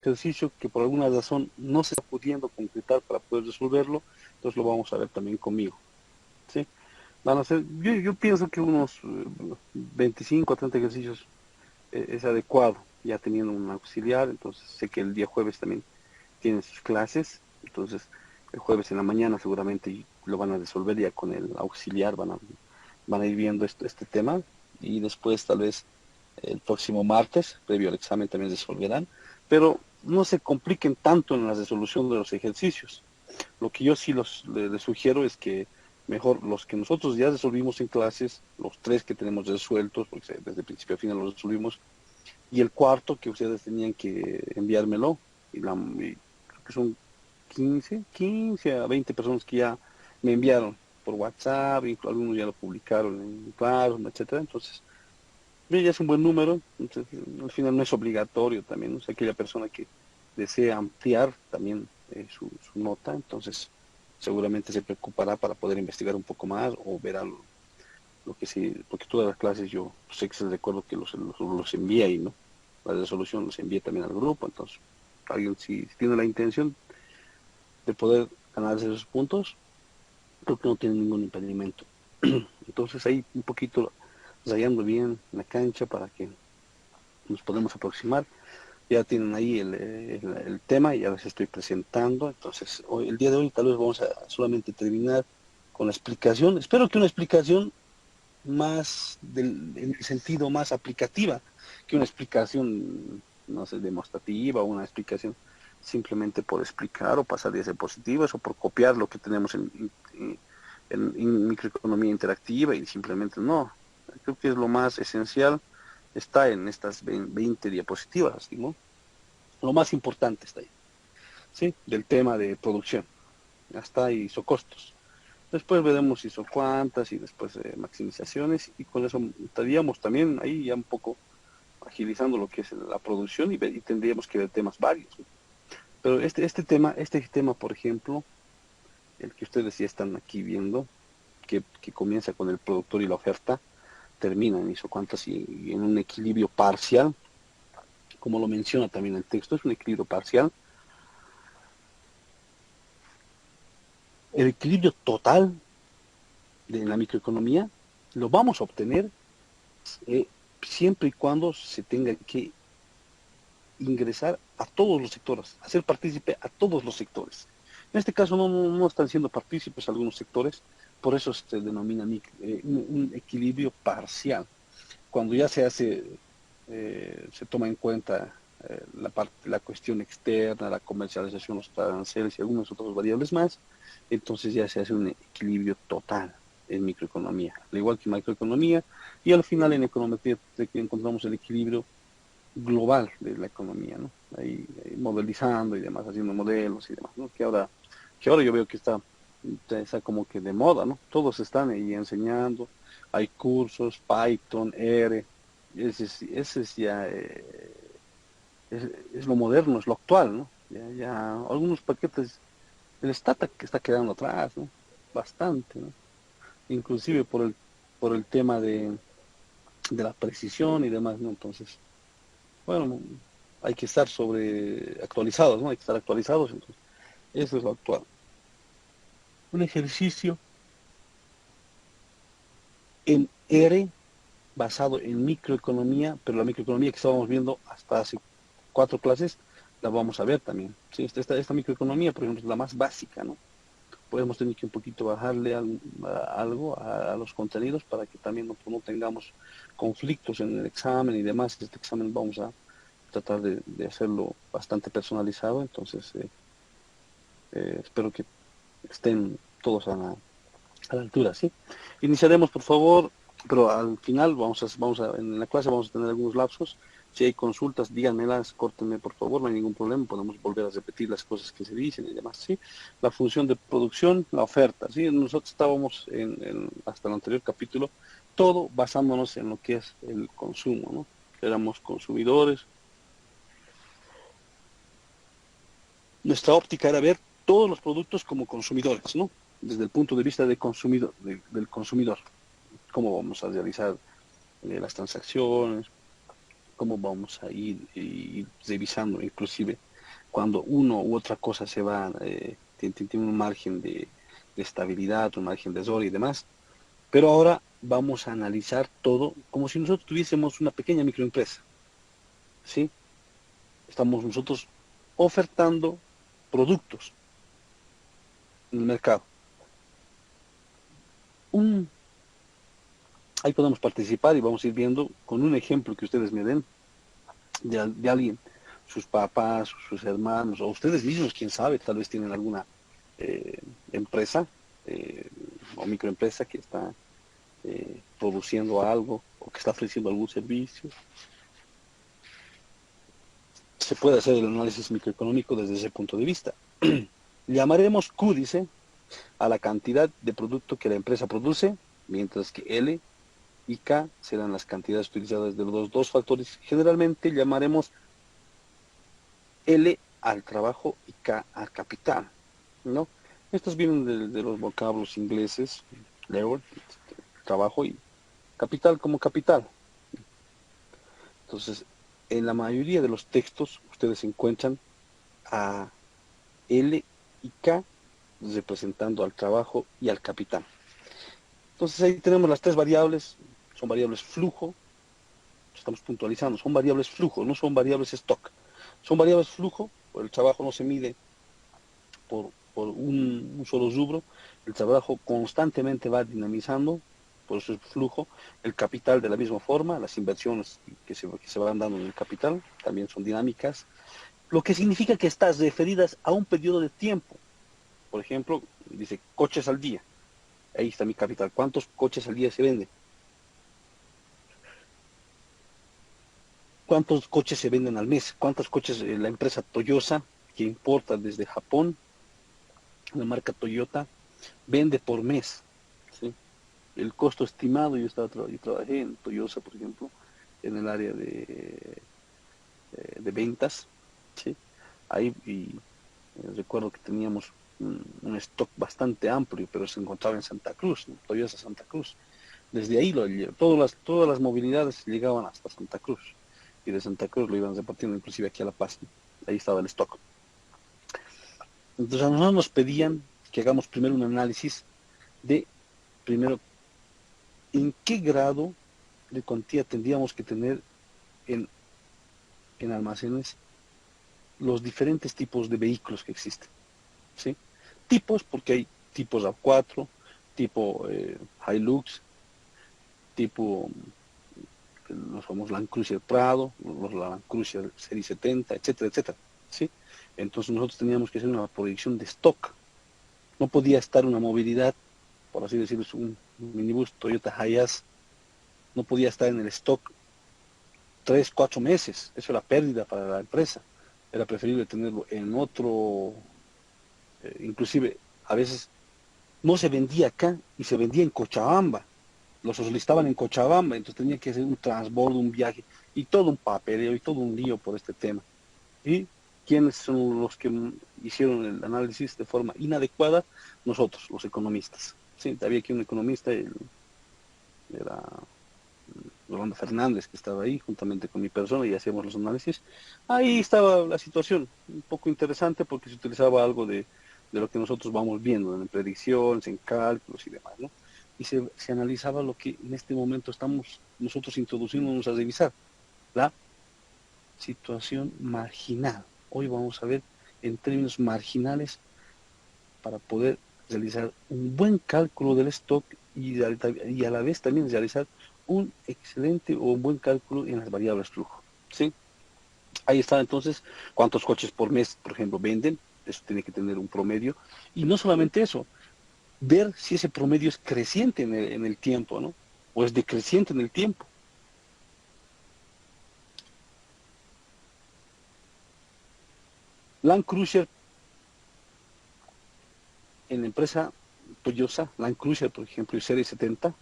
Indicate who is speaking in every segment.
Speaker 1: ejercicio que por alguna razón no se está pudiendo concretar para poder resolverlo, entonces lo vamos a ver también conmigo, ¿sí? Van a ser, yo pienso que unos 25 a 30 ejercicios es adecuado, ya teniendo un auxiliar, entonces sé que el día jueves también tienen sus clases, entonces el jueves en la mañana seguramente lo van a resolver ya con el auxiliar, van a ir viendo este tema y después tal vez el próximo martes, previo al examen, también resolverán, pero no se compliquen tanto en la resolución de los ejercicios. Lo que yo sí les sugiero es que mejor los que nosotros ya resolvimos en clases, los tres que tenemos resueltos, porque desde principio a final los resolvimos, y el cuarto que ustedes tenían que enviármelo, y creo que son 15 a 20 personas que ya me enviaron por WhatsApp, y algunos ya lo publicaron en Classroom, etcétera. Entonces, ya es un buen número, entonces, al final no es obligatorio también, ¿no? O sea, aquella persona que desea ampliar también su nota, entonces seguramente se preocupará para poder investigar un poco más o verá lo que sí, porque todas las clases yo sé que se recuerdo que los envía ahí, ¿no? La resolución los envía también al grupo, entonces alguien si tiene la intención de poder ganarse esos puntos, creo que no tiene ningún impedimento. Entonces ahí un poquito rayando bien la cancha para que nos podamos aproximar. Ya tienen ahí el tema, ya les estoy presentando. Entonces, hoy, el día de hoy tal vez vamos a solamente terminar con la explicación. Espero que una explicación más en el sentido más aplicativa que una explicación, no sé, demostrativa o una explicación simplemente por explicar o pasar diapositivas o por copiar lo que tenemos en microeconomía interactiva y simplemente no. Creo que es lo más esencial, está en estas 20 diapositivas, ¿no? Lo más importante está ahí, ¿sí? Del tema de producción. Hasta ahí hizo costos. Después veremos hizo cuántas y después maximizaciones y con eso estaríamos también ahí ya un poco agilizando lo que es la producción y tendríamos que ver temas varios, ¿no? Pero este tema, por ejemplo, el que ustedes ya están aquí viendo, que comienza con el productor y la oferta, termina en hizo cuántas y en un equilibrio parcial, como lo menciona también el texto, es un equilibrio parcial. El equilibrio total de la microeconomía lo vamos a obtener eh, siempre y cuando se tenga que ingresar a todos los sectores, hacer partícipe a todos los sectores. En este caso no están siendo partícipes algunos sectores, por eso se denomina un equilibrio parcial. Cuando ya se hace, se toma en cuenta la cuestión externa, la comercialización, los aranceles y algunas otras variables más, entonces ya se hace un equilibrio total en microeconomía, al igual que en macroeconomía, y al final en econometría encontramos el equilibrio global de la economía, ¿no? Ahí modelizando y demás, haciendo modelos y demás, ¿no? Que ahora yo veo que está como que de moda, ¿no? Todos están ahí enseñando, hay cursos, Python, R, ese es ya, es lo moderno, es lo actual, ¿no? Ya algunos paquetes, el Stata que está quedando atrás, ¿no? Bastante, ¿no? Inclusive por el tema de la precisión y demás, ¿no? Entonces, bueno, hay que estar sobre actualizados, ¿no? Hay que estar actualizados, entonces, eso es lo actual. Un ejercicio en R basado en microeconomía, pero la microeconomía que estábamos viendo hasta hace 4 clases, la vamos a ver también. ¿Sí? Esta microeconomía, por ejemplo, es la más básica, ¿no? Podemos tener que un poquito bajarle algo a los contenidos para que también no tengamos conflictos en el examen y demás. Este examen vamos a tratar de hacerlo bastante personalizado, entonces espero que estén todos a la altura, ¿sí? Iniciaremos, por favor, pero al final en la clase vamos a tener algunos lapsos. Si hay consultas, díganmelas, córtenme, por favor, no hay ningún problema, podemos volver a repetir las cosas que se dicen y demás, ¿sí? La función de producción, la oferta, ¿sí? Nosotros estábamos hasta el anterior capítulo, todo basándonos en lo que es el consumo, ¿no? Éramos consumidores. Nuestra óptica era ver todos los productos como consumidores, ¿no? Desde el punto de vista del consumidor, cómo vamos a realizar las transacciones, cómo vamos a ir revisando inclusive. cuando uno u otra cosa se va, tiene un margen de estabilidad, un margen de error y demás. Pero ahora vamos a analizar todo como si nosotros tuviésemos una pequeña microempresa, ¿sí? Estamos nosotros ofertando productos en el mercado. Un, ahí podemos participar y vamos a ir viendo con un ejemplo que ustedes me den de alguien, sus papás, sus hermanos, o ustedes mismos, quién sabe, tal vez tienen alguna empresa eh, o microempresa que está produciendo algo o que está ofreciendo algún servicio. Se puede hacer el análisis microeconómico desde ese punto de vista. Llamaremos Q, dice, a la cantidad de producto que la empresa produce, mientras que L y K serán las cantidades utilizadas de los dos factores. Generalmente llamaremos L al trabajo y K al capital, ¿no? Estos vienen de los vocablos ingleses, labor, trabajo, y capital como capital. Entonces, en la mayoría de los textos ustedes encuentran a L y K representando al trabajo y al capital. Entonces ahí tenemos las tres variables, son variables flujo, estamos puntualizando, son variables flujo, no son variables stock. Son variables flujo, el trabajo no se mide por un solo rubro, el trabajo constantemente va dinamizando, por eso es flujo, el capital de la misma forma, las inversiones que se van dando en el capital también son dinámicas, lo que significa que están referidas a un periodo de tiempo. Por ejemplo, dice coches al día, ahí está mi capital, ¿cuántos coches al día se venden? ¿Cuántos coches se venden al mes? ¿Cuántos coches la empresa Toyota, que importa desde Japón, la marca Toyota, vende por mes? ¿Sí? El costo estimado, yo trabajé en Toyota, por ejemplo, en el área de ventas, ¿sí? Ahí recuerdo que teníamos un stock bastante amplio, pero se encontraba en Santa Cruz, ¿no? Toyota Santa Cruz. Desde ahí todas las movilidades llegaban hasta Santa Cruz, y de Santa Cruz lo iban repartiendo inclusive aquí a La Paz, ¿no? Ahí estaba el stock. Entonces a nosotros nos pedían que hagamos primero un análisis de, primero, en qué grado de cuantía tendríamos que tener en, en almacenes los diferentes tipos de vehículos que existen, ¿sí? Tipos, porque hay tipos A4, tipo Hilux, tipo los famosos Land Cruiser Prado, los Land Cruiser Serie 70, etcétera, etcétera, ¿sí? Entonces nosotros teníamos que hacer una proyección de stock. No podía estar una movilidad, por así decirlo, un minibús Toyota Hiace, no podía estar en el stock 3, 4 meses. Eso era pérdida para la empresa. Era preferible tenerlo en otro, inclusive a veces no se vendía acá y se vendía en Cochabamba. Los solicitaban en Cochabamba, entonces tenía que hacer un transbordo, un viaje y todo un papeleo y todo un lío por este tema. ¿Y quiénes son los que hicieron el análisis de forma inadecuada? Nosotros, los economistas. Sí, había aquí un economista, era Rolando Fernández, que estaba ahí juntamente con mi persona y hacíamos los análisis. Ahí estaba la situación, un poco interesante porque se utilizaba algo de lo que nosotros vamos viendo en predicciones, en cálculos y demás, ¿no? Y se analizaba lo que en este momento estamos nosotros introduciéndonos a revisar, la situación marginal. Hoy vamos a ver en términos marginales para poder realizar un buen cálculo del stock y a la vez también realizar un excelente o un buen cálculo en las variables flujo, ¿sí? Ahí está entonces cuántos coches por mes, por ejemplo, venden, eso tiene que tener un promedio, y no solamente eso, ver si ese promedio es creciente en el tiempo, ¿no? O es decreciente en el tiempo. Land Cruiser en la empresa Toyota, Land Cruiser, por ejemplo, el Serie 70,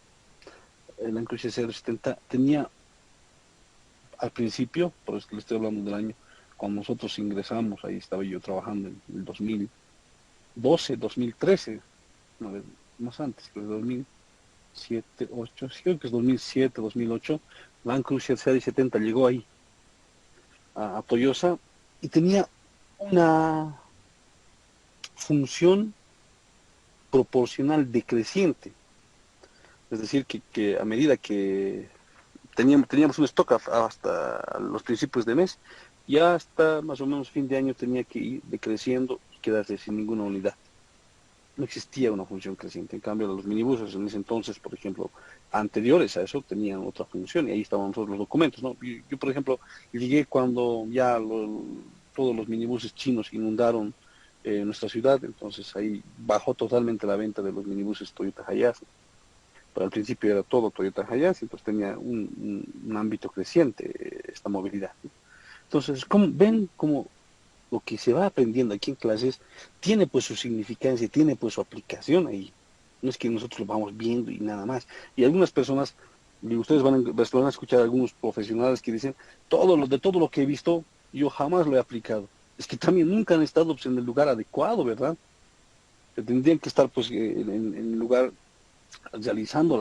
Speaker 1: el Land Cruiser Serie 70 tenía al principio, por eso le estoy hablando del año, cuando nosotros ingresamos, ahí estaba yo trabajando en el 2012, 2013, no, más antes, que el 2007, 8, sí, creo que es 2007, 2008, Land Cruiser Serie 70 llegó ahí a Toyota y tenía una función proporcional decreciente. Es decir, que a medida que teníamos un stock hasta los principios de mes, ya hasta más o menos fin de año tenía que ir decreciendo y quedarse sin ninguna unidad. No existía una función creciente. En cambio, los minibuses en ese entonces, por ejemplo, anteriores a eso, tenían otra función y ahí estaban todos los documentos, ¿no? Yo, por ejemplo, llegué cuando ya todos los minibuses chinos inundaron nuestra ciudad, entonces ahí bajó totalmente la venta de los minibuses Toyota Hayashi. Pero al principio era todo Toyota Hayashi, entonces tenía un ámbito creciente esta movilidad, ¿no? Entonces, ven cómo lo que se va aprendiendo aquí en clases tiene pues su significancia, tiene pues su aplicación ahí. No es que nosotros lo vamos viendo y nada más. Y algunas personas, y ustedes van a escuchar a algunos profesionales que dicen, de todo lo que he visto, yo jamás lo he aplicado. Es que también nunca han estado pues, en el lugar adecuado, ¿verdad? Que tendrían que estar pues en el lugar realizando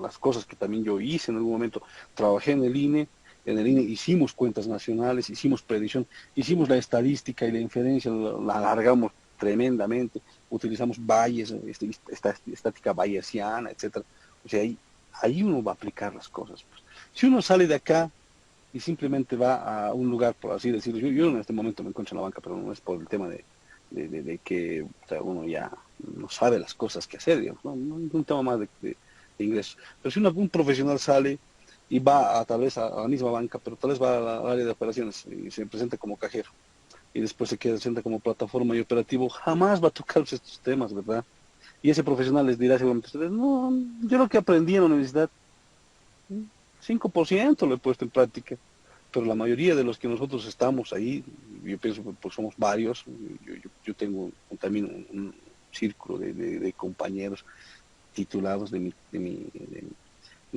Speaker 1: las cosas que también yo hice en algún momento. Trabajé en el INE hicimos cuentas nacionales, hicimos predicción, hicimos la estadística y la inferencia, la alargamos tremendamente, utilizamos valles, estática bayesiana, etcétera. O sea, ahí uno va a aplicar las cosas, pues. Si uno sale de acá y simplemente va a un lugar, por así decirlo, yo en este momento me encuentro en la banca, pero no es por el tema de que o sea, uno ya no sabe las cosas que hacer, digamos, ¿no? No es un tema más de ingresos. Pero si un profesional sale y va tal vez a la misma banca, pero tal vez va al área de operaciones y se presenta como cajero y después se queda presenta como plataforma y operativo, jamás va a tocar estos temas, ¿verdad? Y ese profesional les dirá seguramente a ustedes, no, yo lo que aprendí en la universidad, 5% lo he puesto en práctica, pero la mayoría de los que nosotros estamos ahí, yo pienso que pues somos varios, yo tengo también un círculo de compañeros titulados de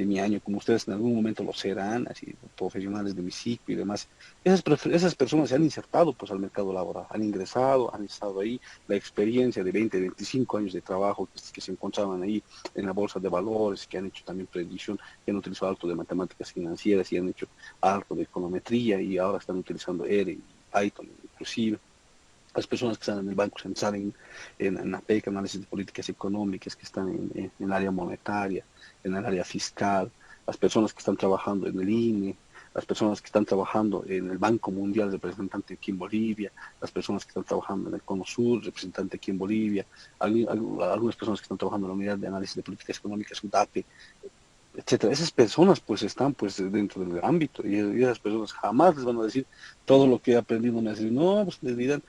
Speaker 1: mi año, como ustedes en algún momento lo serán, así, profesionales de mi ciclo y demás. Esas personas se han insertado pues al mercado laboral, han ingresado, han estado ahí, la experiencia de 20, 25 años de trabajo que se encontraban ahí en la bolsa de valores, que han hecho también predicción, que han utilizado alto de matemáticas financieras y han hecho alto de econometría y ahora están utilizando R y Python inclusive. Las personas que están en el Banco Central, en APEC, análisis de políticas económicas, que están en el área monetaria, en el área fiscal, las personas que están trabajando en el INE, las personas que están trabajando en el Banco Mundial, representante aquí en Bolivia, las personas que están trabajando en el Cono Sur, representante aquí en Bolivia, algunas personas que están trabajando en la Unidad de Análisis de Políticas Económicas, UDAPE, etcétera. Esas personas pues están pues dentro del ámbito y esas personas jamás les van a decir todo lo que he aprendido me ha servido. No, pues les dirán,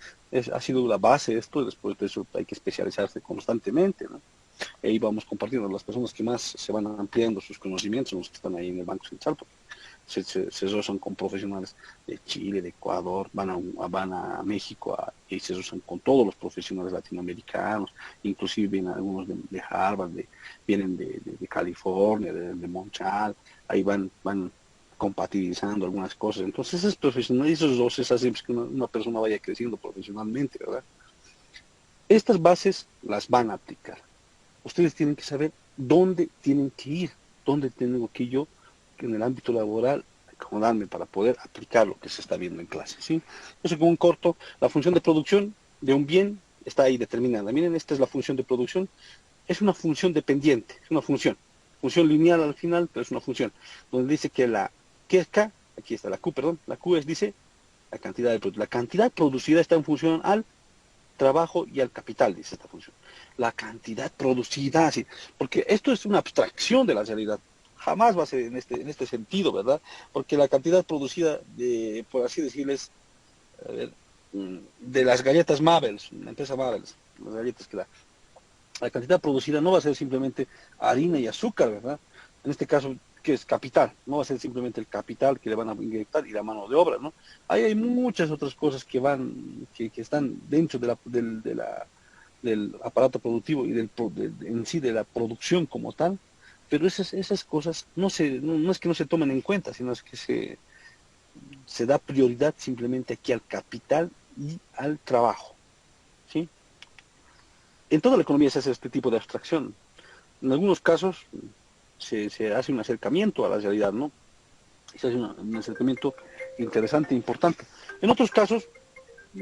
Speaker 1: ha sido la base esto y después de eso hay que especializarse constantemente, ¿no? Y ahí vamos compartiendo las personas que más se van ampliando sus conocimientos, son los que están ahí en el Banco Central, porque se rozan con profesionales de Chile, de Ecuador, van a México y se rozan con todos los profesionales latinoamericanos, inclusive vienen algunos de Harvard, vienen de California, de Montreal, ahí van compatibilizando algunas cosas. Entonces esos profesionales, esos dos es así que una persona vaya creciendo profesionalmente, ¿verdad? Estas bases las van a aplicar. Ustedes tienen que saber dónde tienen que ir, dónde tengo que yo, en el ámbito laboral, acomodarme para poder aplicar lo que se está viendo en clase, ¿sí? Eso como un corto, la función de producción de un bien está ahí determinada. Miren, esta es la función de producción, es una función dependiente, es una función lineal al final, pero es una función, donde dice que ¿qué es K? Aquí está la Q, perdón, la Q dice, la cantidad producida está en función al trabajo y al capital, dice esta función. La cantidad producida, así, porque esto es una abstracción de la realidad. Jamás va a ser en este sentido, ¿verdad? Porque la cantidad producida, por así decirles, a ver, de las galletas Mabels, la empresa Mabels, las galletas que da, la cantidad producida no va a ser simplemente harina y azúcar, ¿verdad? En este caso, ¿qué es capital? No va a ser simplemente el capital que le van a inyectar y la mano de obra, ¿no? Ahí hay muchas otras cosas que están dentro del aparato productivo y en sí de la producción como tal, pero esas cosas no es que no se tomen en cuenta, sino es que se da prioridad simplemente aquí al capital y al trabajo, ¿sí? En toda la economía se hace este tipo de abstracción. En algunos casos se hace un acercamiento a la realidad, ¿no? Se hace un acercamiento interesante, importante. En otros casos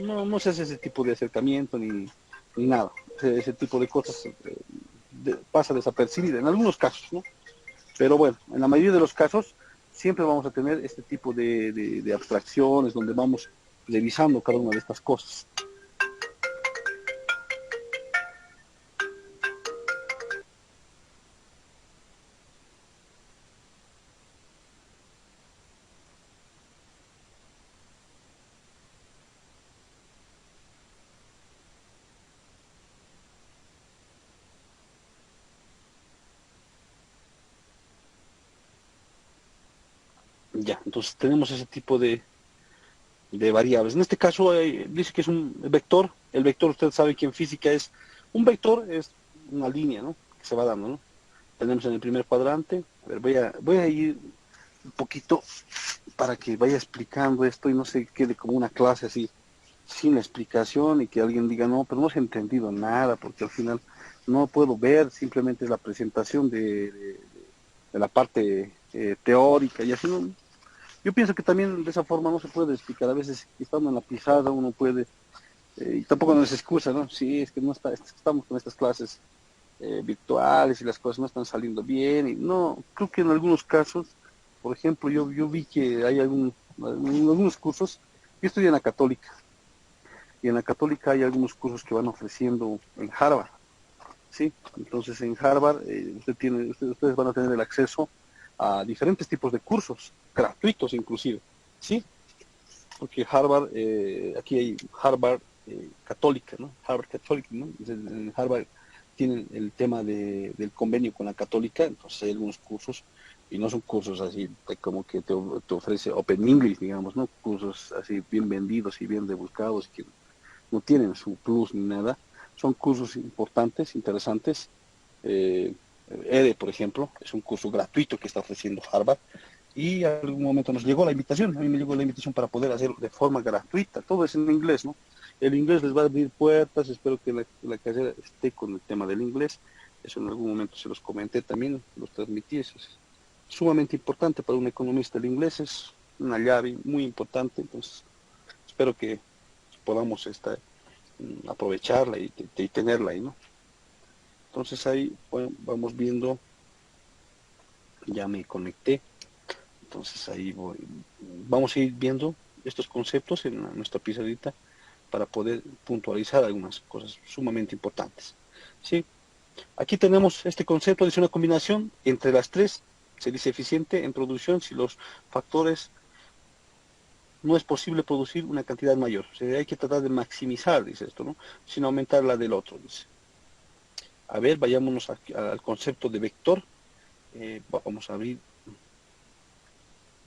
Speaker 1: no se hace ese tipo de acercamiento ni nada. Ese tipo de cosas pasa desapercibida en algunos casos, ¿no? Pero bueno, en la mayoría de los casos siempre vamos a tener este tipo de abstracciones donde vamos revisando cada una de estas cosas. Ya, entonces tenemos ese tipo de variables. En este caso dice que es un vector. El vector, usted sabe que en física es un vector, es una línea, ¿no? Que se va dando, ¿no? Tenemos en el primer cuadrante. A ver, voy a ir un poquito para que vaya explicando esto y no se quede como una clase así, sin explicación y que alguien diga, no, pero no se ha entendido nada, porque al final no puedo ver, simplemente es la presentación de la parte teórica y así, ¿no? Yo pienso que también de esa forma no se puede explicar. A veces estando en la pizarra uno puede, y tampoco nos excusa, ¿no? Sí, es que no está, es que estamos con estas clases virtuales y las cosas no están saliendo bien. Y no, creo que en algunos casos, por ejemplo, yo vi que hay algunos cursos, yo estudié en la Católica, y en la Católica hay algunos cursos que van ofreciendo en Harvard, ¿sí? Entonces en Harvard ustedes van a tener el acceso a diferentes tipos de cursos, gratuitos inclusive, ¿sí? Porque Harvard, aquí hay Harvard católica, ¿no? Harvard católica, ¿no? En Harvard tienen el tema del convenio con la católica, entonces hay algunos cursos, y no son cursos así como que te ofrece Open English, digamos, ¿no? Cursos así bien vendidos y bien rebuscados, que no tienen su plus ni nada, son cursos importantes, interesantes. Eh, EDE, por ejemplo, es un curso gratuito que está ofreciendo Harvard, y en algún momento nos llegó la invitación, a mí me llegó la invitación para poder hacerlo de forma gratuita, todo es en inglés, ¿no? El inglés les va a abrir puertas, espero que la carrera esté con el tema del inglés, eso en algún momento se los comenté también, los transmití, eso es sumamente importante para un economista, el inglés es una llave muy importante, entonces espero que podamos aprovecharla y tenerla ahí, ¿no? Entonces ahí bueno, vamos viendo, ya me conecté. Entonces ahí vamos a ir viendo estos conceptos en nuestra pizarrita para poder puntualizar algunas cosas sumamente importantes. ¿Sí? Aquí tenemos este concepto, dice una combinación entre las tres, se dice eficiente en producción si los factores no es posible producir una cantidad mayor. O sea, hay que tratar de maximizar, dice esto, ¿no? Sin aumentar la del otro, dice. A ver, vayámonos al concepto de vector. Vamos a abrir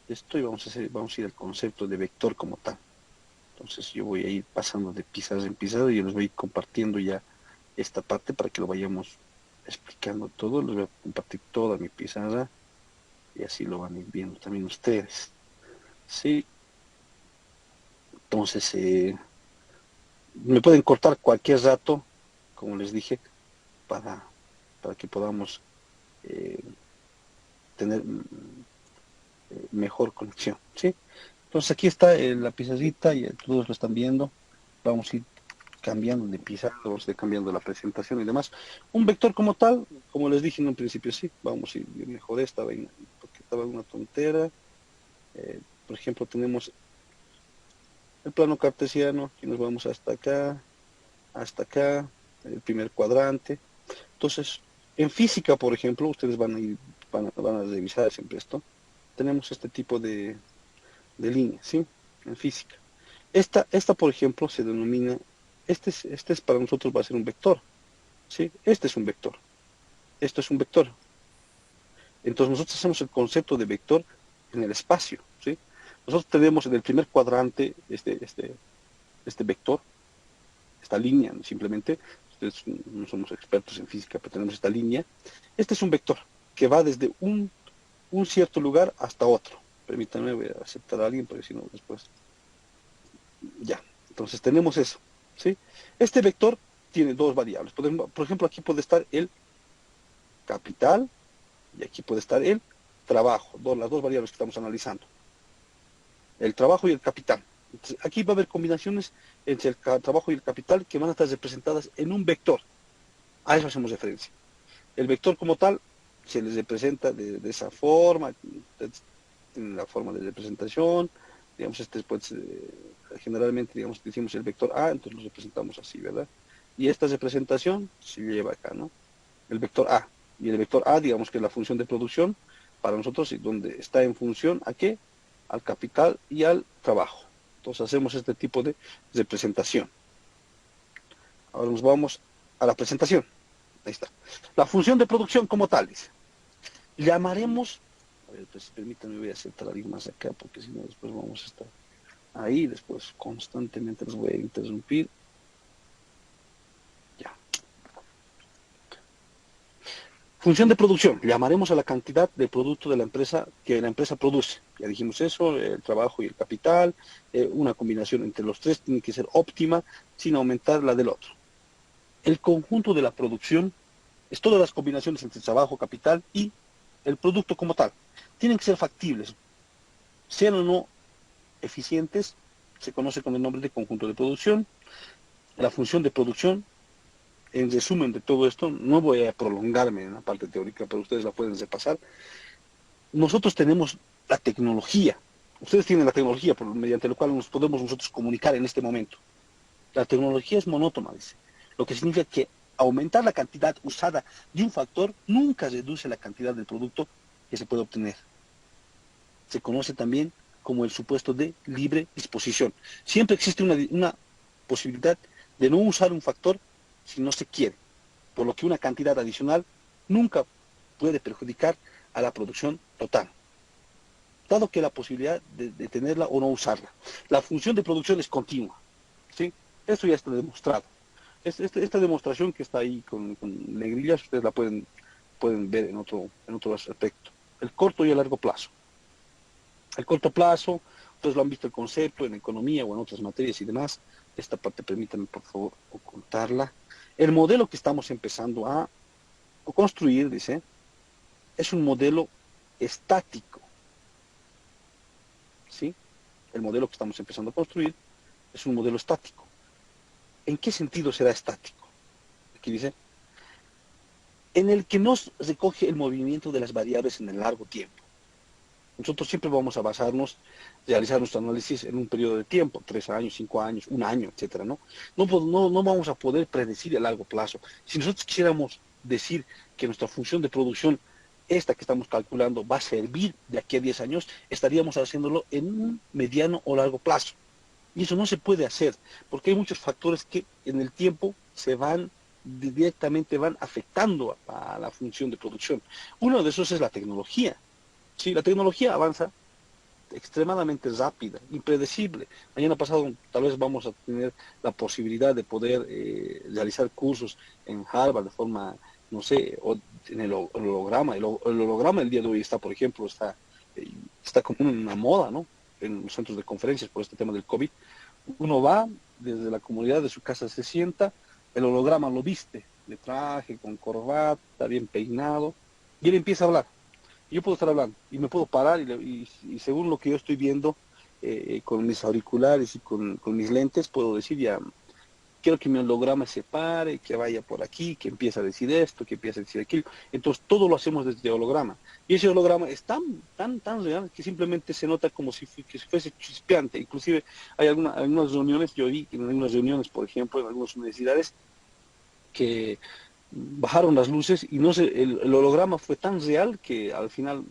Speaker 1: esto y vamos a ir al concepto de vector como tal. Entonces yo voy a ir pasando de pizarra en pizarra y yo les voy compartiendo ya esta parte para que lo vayamos explicando todo. Les voy a compartir toda mi pizarra y así lo van a ir viendo también ustedes. Sí, entonces me pueden cortar cualquier rato, como les dije, para, para que podamos eh, tener mejor conexión. ¿Sí? Entonces aquí está la pizarrita y todos lo están viendo. Vamos a ir cambiando de pizarra, vamos a ir cambiando la presentación y demás. Un vector como tal, como les dije en un principio, sí, vamos a ir mejor esta vaina, porque estaba una tontera. Por ejemplo, tenemos el plano cartesiano, y nos vamos hasta acá, el primer cuadrante. Entonces, en física, por ejemplo, ustedes van a revisar siempre esto. Tenemos este tipo de líneas, ¿sí? En física. Esta, por ejemplo, se denomina, este es para nosotros va a ser un vector, ¿sí? Este es un vector, esto es un vector. Entonces nosotros hacemos el concepto de vector en el espacio, ¿sí? Nosotros tenemos en el primer cuadrante este vector, esta línea, simplemente, ustedes no somos expertos en física, pero tenemos esta línea. Este es un vector que va desde un cierto lugar hasta otro. Permítanme, voy a aceptar a alguien, porque si no, después, ya. Entonces tenemos eso, ¿sí? Este vector tiene dos variables. Por ejemplo, aquí puede estar el capital y aquí puede estar el trabajo, las dos variables que estamos analizando. El trabajo y el capital. Entonces, aquí va a haber combinaciones entre el trabajo y el capital que van a estar representadas en un vector. A eso hacemos referencia. El vector como tal se les representa de esa forma, tiene la forma de representación, digamos, pues, generalmente, digamos, decimos el vector A, entonces lo representamos así, ¿verdad? Y esta representación se lleva acá, ¿no? El vector A. Y el vector A, digamos que es la función de producción, para nosotros, donde está en función a qué, al capital y al trabajo. Entonces hacemos este tipo de representación. Ahora nos vamos a la presentación. Ahí está. La función de producción como tal, dice. Llamaremos, a ver, pues permítanme, voy a hacer paradigmas acá, porque si no después vamos a estar ahí, después constantemente los voy a interrumpir. Ya. Función de producción, llamaremos a la cantidad de producto de la empresa que la empresa produce. Ya dijimos eso, el trabajo y el capital, una combinación entre los tres tiene que ser óptima sin aumentar la del otro. El conjunto de la producción es todas las combinaciones entre trabajo, capital y el producto como tal. Tienen que ser factibles, sean o no eficientes, se conoce con el nombre de conjunto de producción. La función de producción, en resumen de todo esto, no voy a prolongarme en la parte teórica, pero ustedes la pueden repasar. Nosotros tenemos la tecnología, ustedes tienen la tecnología mediante la cual nos podemos nosotros comunicar en este momento. La tecnología es monótona, dice, lo que significa que aumentar la cantidad usada de un factor nunca reduce la cantidad del producto que se puede obtener. Se conoce también como el supuesto de libre disposición. Siempre existe una posibilidad de no usar un factor si no se quiere, por lo que una cantidad adicional nunca puede perjudicar a la producción total, dado que la posibilidad de tenerla o no usarla. La función de producción es continua, ¿sí? Esto ya está demostrado. Esta demostración que está ahí con negrillas, ustedes la pueden ver en otro aspecto. El corto y el largo plazo. El corto plazo, ustedes lo han visto el concepto en economía o en otras materias y demás. Esta parte permítanme por favor ocultarla. El modelo que estamos empezando a construir, dice, es un modelo estático, ¿sí? El modelo que estamos empezando a construir es un modelo estático. ¿En qué sentido será estático? Aquí dice, en el que nos recoge el movimiento de las variables en el largo tiempo. Nosotros siempre vamos a basarnos, realizar nuestro análisis en un periodo de tiempo, 3 años, 5 años, un año, etcétera, ¿no? No vamos a poder predecir a largo plazo. Si nosotros quisiéramos decir que nuestra función de producción, esta que estamos calculando, va a servir de aquí a 10 años, estaríamos haciéndolo en un mediano o largo plazo. Y eso no se puede hacer, porque hay muchos factores que en el tiempo directamente van afectando a la función de producción. Uno de esos es la tecnología. Sí, la tecnología avanza extremadamente rápida, impredecible. Mañana pasado tal vez vamos a tener la posibilidad de poder realizar cursos en Harvard de forma, no sé, o en el holograma. El holograma el día de hoy está, por ejemplo, está como una moda, ¿no? En los centros de conferencias por este tema del COVID. Uno va desde la comunidad de su casa, se sienta, el holograma lo viste, de traje, con corbata, bien peinado, y él empieza a hablar. Yo puedo estar hablando y me puedo parar y según lo que yo estoy viendo con mis auriculares y con mis lentes, puedo decir ya, quiero que mi holograma se pare, que vaya por aquí, que empiece a decir esto, que empiece a decir aquello. Entonces todo lo hacemos desde holograma. Y ese holograma es tan real que simplemente se nota como que si fuese chispeante. Inclusive hay algunas reuniones, yo vi en algunas reuniones, por ejemplo, en algunas universidades, que bajaron las luces y no sé, el holograma fue tan real que al final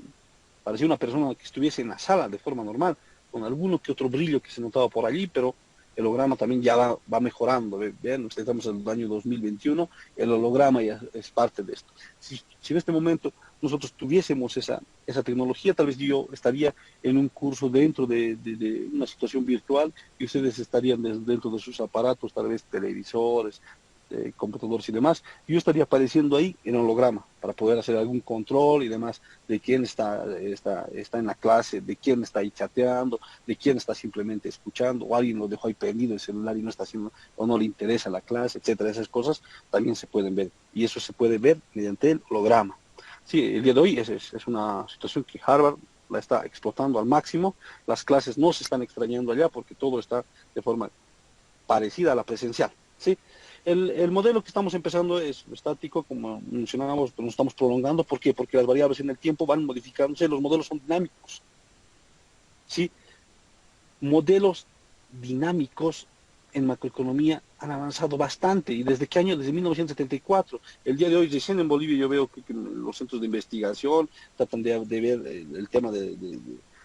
Speaker 1: parecía una persona que estuviese en la sala de forma normal, con alguno que otro brillo que se notaba por allí, pero el holograma también ya va mejorando. Vean, estamos en el año 2021, el holograma ya es parte de esto. Si en este momento nosotros tuviésemos esa tecnología, tal vez yo estaría en un curso dentro de una situación virtual y ustedes estarían dentro de sus aparatos, tal vez televisores, computadores y demás, yo estaría apareciendo ahí en holograma para poder hacer algún control y demás de quién está en la clase, de quién está ahí chateando, de quién está simplemente escuchando, o alguien lo dejó ahí perdido el celular y no está haciendo, o no le interesa la clase, etcétera. Esas cosas también se pueden ver, y eso se puede ver mediante el holograma. Sí, el día de hoy es una situación que Harvard la está explotando al máximo, las clases no se están extrañando allá porque todo está de forma parecida a la presencial, ¿sí? El modelo que estamos empezando es estático, como mencionábamos, pero nos estamos prolongando. ¿Por qué? Porque las variables en el tiempo van modificándose, los modelos son dinámicos, ¿sí? Modelos dinámicos en macroeconomía han avanzado bastante. ¿Y desde qué año? Desde 1974. El día de hoy, recién en Bolivia, yo veo que los centros de investigación tratan de ver el tema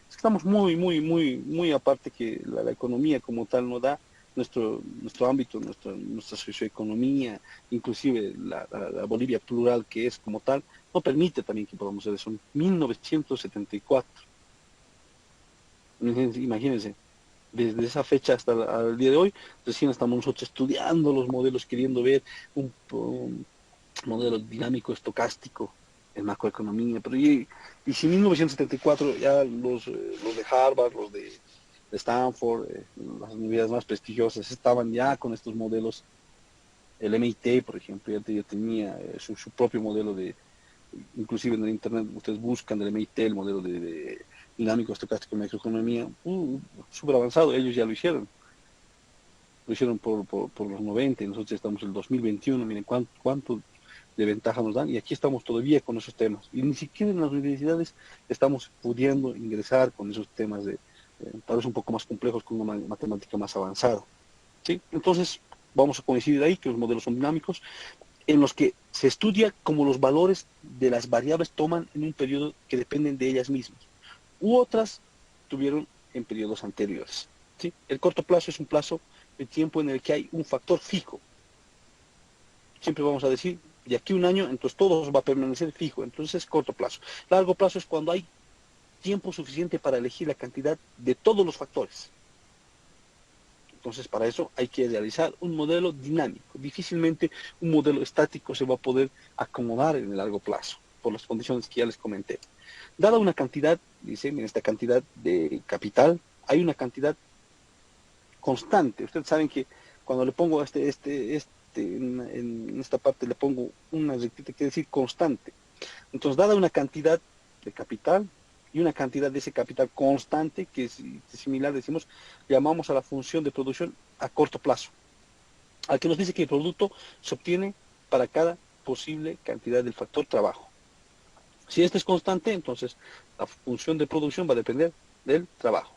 Speaker 1: estamos muy aparte que la economía como tal no da nuestro ámbito, nuestra socioeconomía, inclusive la Bolivia plural que es como tal, no permite también que podamos hacer eso. En 1974. Imagínense, desde esa fecha hasta el día de hoy, recién estamos nosotros estudiando los modelos, queriendo ver un modelo dinámico estocástico en macroeconomía. Pero y si en 1974 ya los de Harvard, de Stanford, las universidades más prestigiosas estaban ya con estos modelos, el MIT, por ejemplo, ya tenía su propio modelo inclusive en el internet ustedes buscan del MIT el modelo de dinámico estocástico de macroeconomía, súper avanzado, ellos ya lo hicieron por los 90 y nosotros ya estamos en el 2021, miren cuánto de ventaja nos dan, y aquí estamos todavía con esos temas, y ni siquiera en las universidades estamos pudiendo ingresar con esos temas tal vez un poco más complejos, con una matemática más avanzada, ¿sí? Entonces, vamos a coincidir ahí que los modelos son dinámicos, en los que se estudia cómo los valores de las variables toman en un periodo que dependen de ellas mismas, u otras tuvieron en periodos anteriores, ¿sí? El corto plazo es un plazo de tiempo en el que hay un factor fijo. Siempre vamos a decir, de aquí a un año, entonces todo va a permanecer fijo, entonces es corto plazo. Largo plazo es cuando hay tiempo suficiente para elegir la cantidad de todos los factores. Entonces, para eso hay que realizar un modelo dinámico. Difícilmente un modelo estático se va a poder acomodar en el largo plazo, por las condiciones que ya les comenté. Dada una cantidad, dice, en esta cantidad de capital, hay una cantidad constante. Ustedes saben que cuando le pongo en esta parte le pongo una rectita, quiere decir constante. Entonces, dada una cantidad de capital y una cantidad de ese capital constante, que es similar, decimos, llamamos a la función de producción a corto plazo, al que nos dice que el producto se obtiene para cada posible cantidad del factor trabajo. Si este es constante, entonces la función de producción va a depender del trabajo.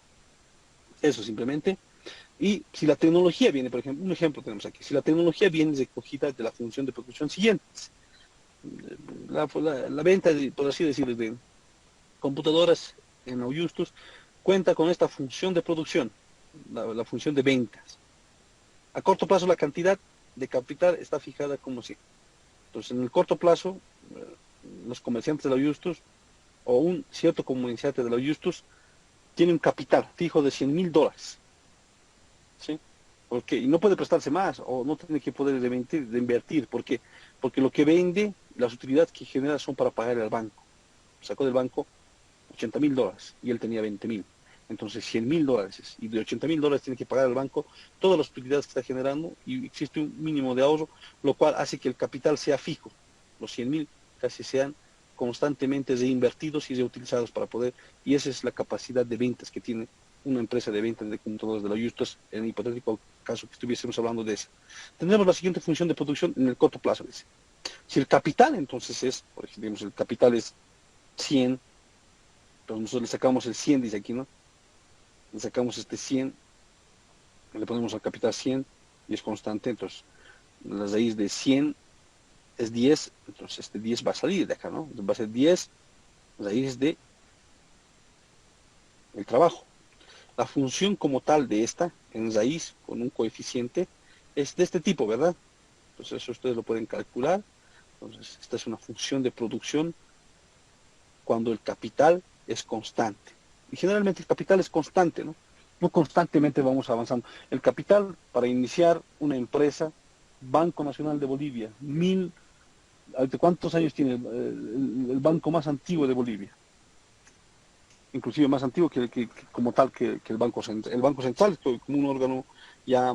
Speaker 1: Eso simplemente. Y si la tecnología viene, por ejemplo, un ejemplo tenemos aquí, si la tecnología viene recogida de la función de producción siguiente, la venta, por así decirlo, de computadoras en Auyustus cuenta con esta función de producción, la función de ventas. A corto plazo la cantidad de capital está fijada como si. Entonces, en el corto plazo, los comerciantes de la Auyustus o un cierto comerciante de la Auyustus tiene un capital fijo de $100,000, ¿sí? Porque y no puede prestarse más o no tiene que poder invertir. ¿Por qué? Porque lo que vende, las utilidades que genera son para pagar al banco. Sacó del banco $80,000 y él tenía 20,000. Entonces $100,000 y de $80,000 tiene que pagar al banco todas las utilidades que está generando y existe un mínimo de ahorro, lo cual hace que el capital sea fijo. Los 100,000 casi sean constantemente reinvertidos y reutilizados para poder, y esa es la capacidad de ventas que tiene una empresa de ventas de computadoras de la Justus, en el hipotético caso que estuviésemos hablando de eso. Tendremos la siguiente función de producción en el corto plazo, dice. Si el capital entonces es, por ejemplo, el capital es 100, pero nosotros le sacamos el 100, dice aquí, ¿no? Le sacamos este 100, le ponemos al capital 100 y es constante, entonces la raíz de 100 es 10, entonces este 10 va a salir de acá, ¿no? Entonces va a ser 10 raíz de el trabajo. La función como tal de esta, en raíz, con un coeficiente, es de este tipo, ¿verdad? Entonces eso ustedes lo pueden calcular. Entonces esta es una función de producción cuando el capital es constante. Y generalmente el capital es constante, ¿no? No constantemente vamos avanzando. El capital para iniciar una empresa, Banco Nacional de Bolivia, ¿cuántos años tiene el banco más antiguo de Bolivia? Inclusive más antiguo como tal que el Banco Central. El Banco Central es como un órgano ya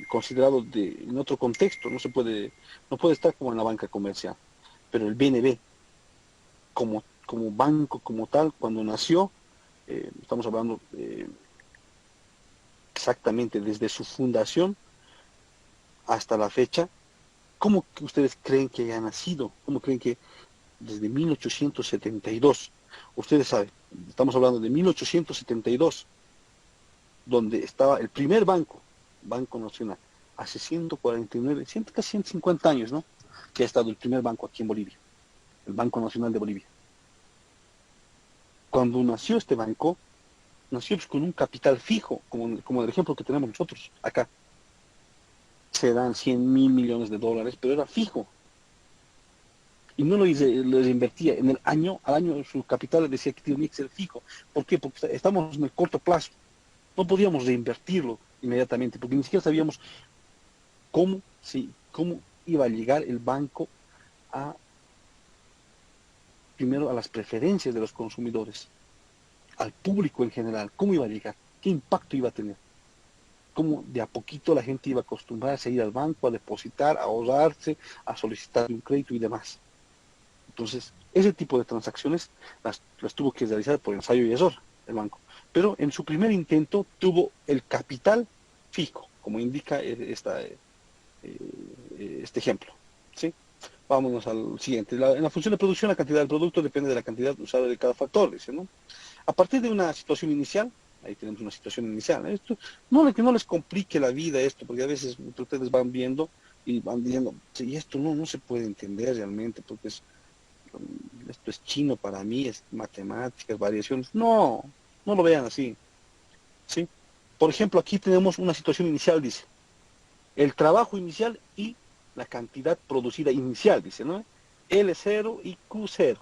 Speaker 1: considerado en otro contexto, no puede estar como en la banca comercial. Pero el BNB, como banco, como tal, cuando nació, estamos hablando exactamente desde su fundación hasta la fecha, ¿cómo que ustedes creen que haya nacido? ¿Cómo creen que desde 1872, ustedes saben, estamos hablando de 1872, donde estaba el primer banco, Banco Nacional, hace 149, casi 150 años, ¿no? Que ha estado el primer banco aquí en Bolivia, el Banco Nacional de Bolivia. Cuando nació este banco, nació pues, con un capital fijo, como el ejemplo que tenemos nosotros acá. Se dan 100.000 millones de dólares, pero era fijo. Y no lo invertía en el año, al año su capital decía que tenía que ser fijo. ¿Por qué? Porque estamos en el corto plazo. No podíamos reinvertirlo inmediatamente, porque ni siquiera sabíamos cómo iba a llegar el banco a, primero, a las preferencias de los consumidores, al público en general, cómo iba a llegar, qué impacto iba a tener, cómo de a poquito la gente iba a acostumbrarse a ir al banco, a depositar, a ahorrarse, a solicitar un crédito y demás. Entonces, ese tipo de transacciones las tuvo que realizar por ensayo y error el banco. Pero en su primer intento tuvo el capital fijo, como indica este ejemplo. ¿Sí? Vámonos al siguiente. En la función de producción, la cantidad del producto depende de la cantidad usada de cada factor, dice, ¿no? A partir de una situación inicial, ahí tenemos una situación inicial, ¿no? Esto, que no les complique la vida esto, porque a veces ustedes van viendo y van diciendo, sí, esto no se puede entender realmente, porque esto es chino para mí, es matemáticas, variaciones. No lo vean así, ¿sí? Por ejemplo, aquí tenemos una situación inicial, dice, el trabajo inicial y la cantidad producida inicial, dice, ¿no? L0 y Q0.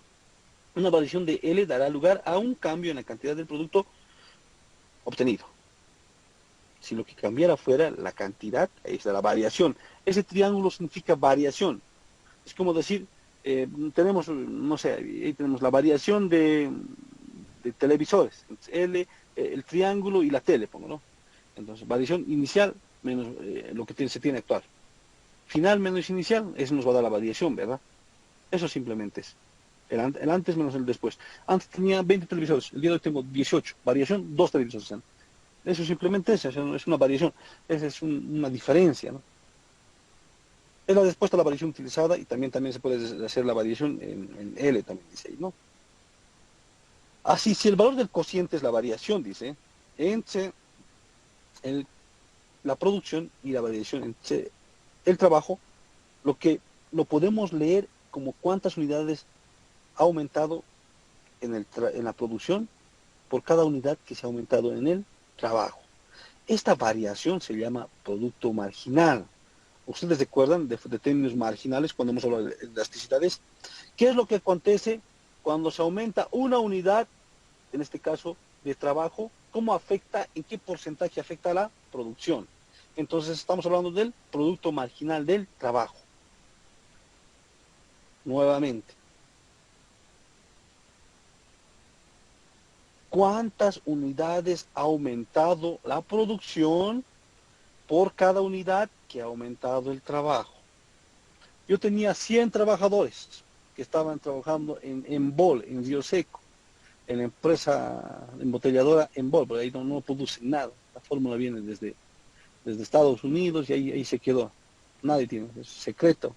Speaker 1: Una variación de L dará lugar a un cambio en la cantidad del producto obtenido. Si lo que cambiara fuera la cantidad, ahí está la variación. Ese triángulo significa variación. Es como decir, tenemos, no sé, ahí tenemos la variación de televisores, L, el triángulo y la tele, pongo, ¿no? Entonces, variación inicial menos lo que se tiene actual. Final menos inicial, eso nos va a dar la variación, ¿verdad? Eso simplemente es. El antes menos el después. Antes tenía 20 televisores, el día de hoy tengo 18. Variación, 2 televisores. Eso simplemente es una variación. Esa es una diferencia, ¿no? Es la respuesta a la variación utilizada y también se puede hacer la variación en L, también dice ahí, ¿no? Así, si el valor del cociente es la variación, dice, entre el, la producción y la variación entre el trabajo, lo que lo podemos leer como cuántas unidades ha aumentado en la producción por cada unidad que se ha aumentado en el trabajo. Esta variación se llama producto marginal. ¿Ustedes recuerdan de términos marginales cuando hemos hablado de elasticidades? ¿Qué es lo que acontece cuando se aumenta una unidad, en este caso de trabajo? ¿Cómo afecta, en qué porcentaje afecta a la producción? Entonces estamos hablando del producto marginal del trabajo. Nuevamente, ¿cuántas unidades ha aumentado la producción por cada unidad que ha aumentado el trabajo? Yo tenía 100 trabajadores que estaban trabajando en Embol, en Río Seco, en la empresa embotelladora Embol, pero ahí no producen nada. La fórmula viene desde Estados Unidos y ahí se quedó. Nadie tiene, es secreto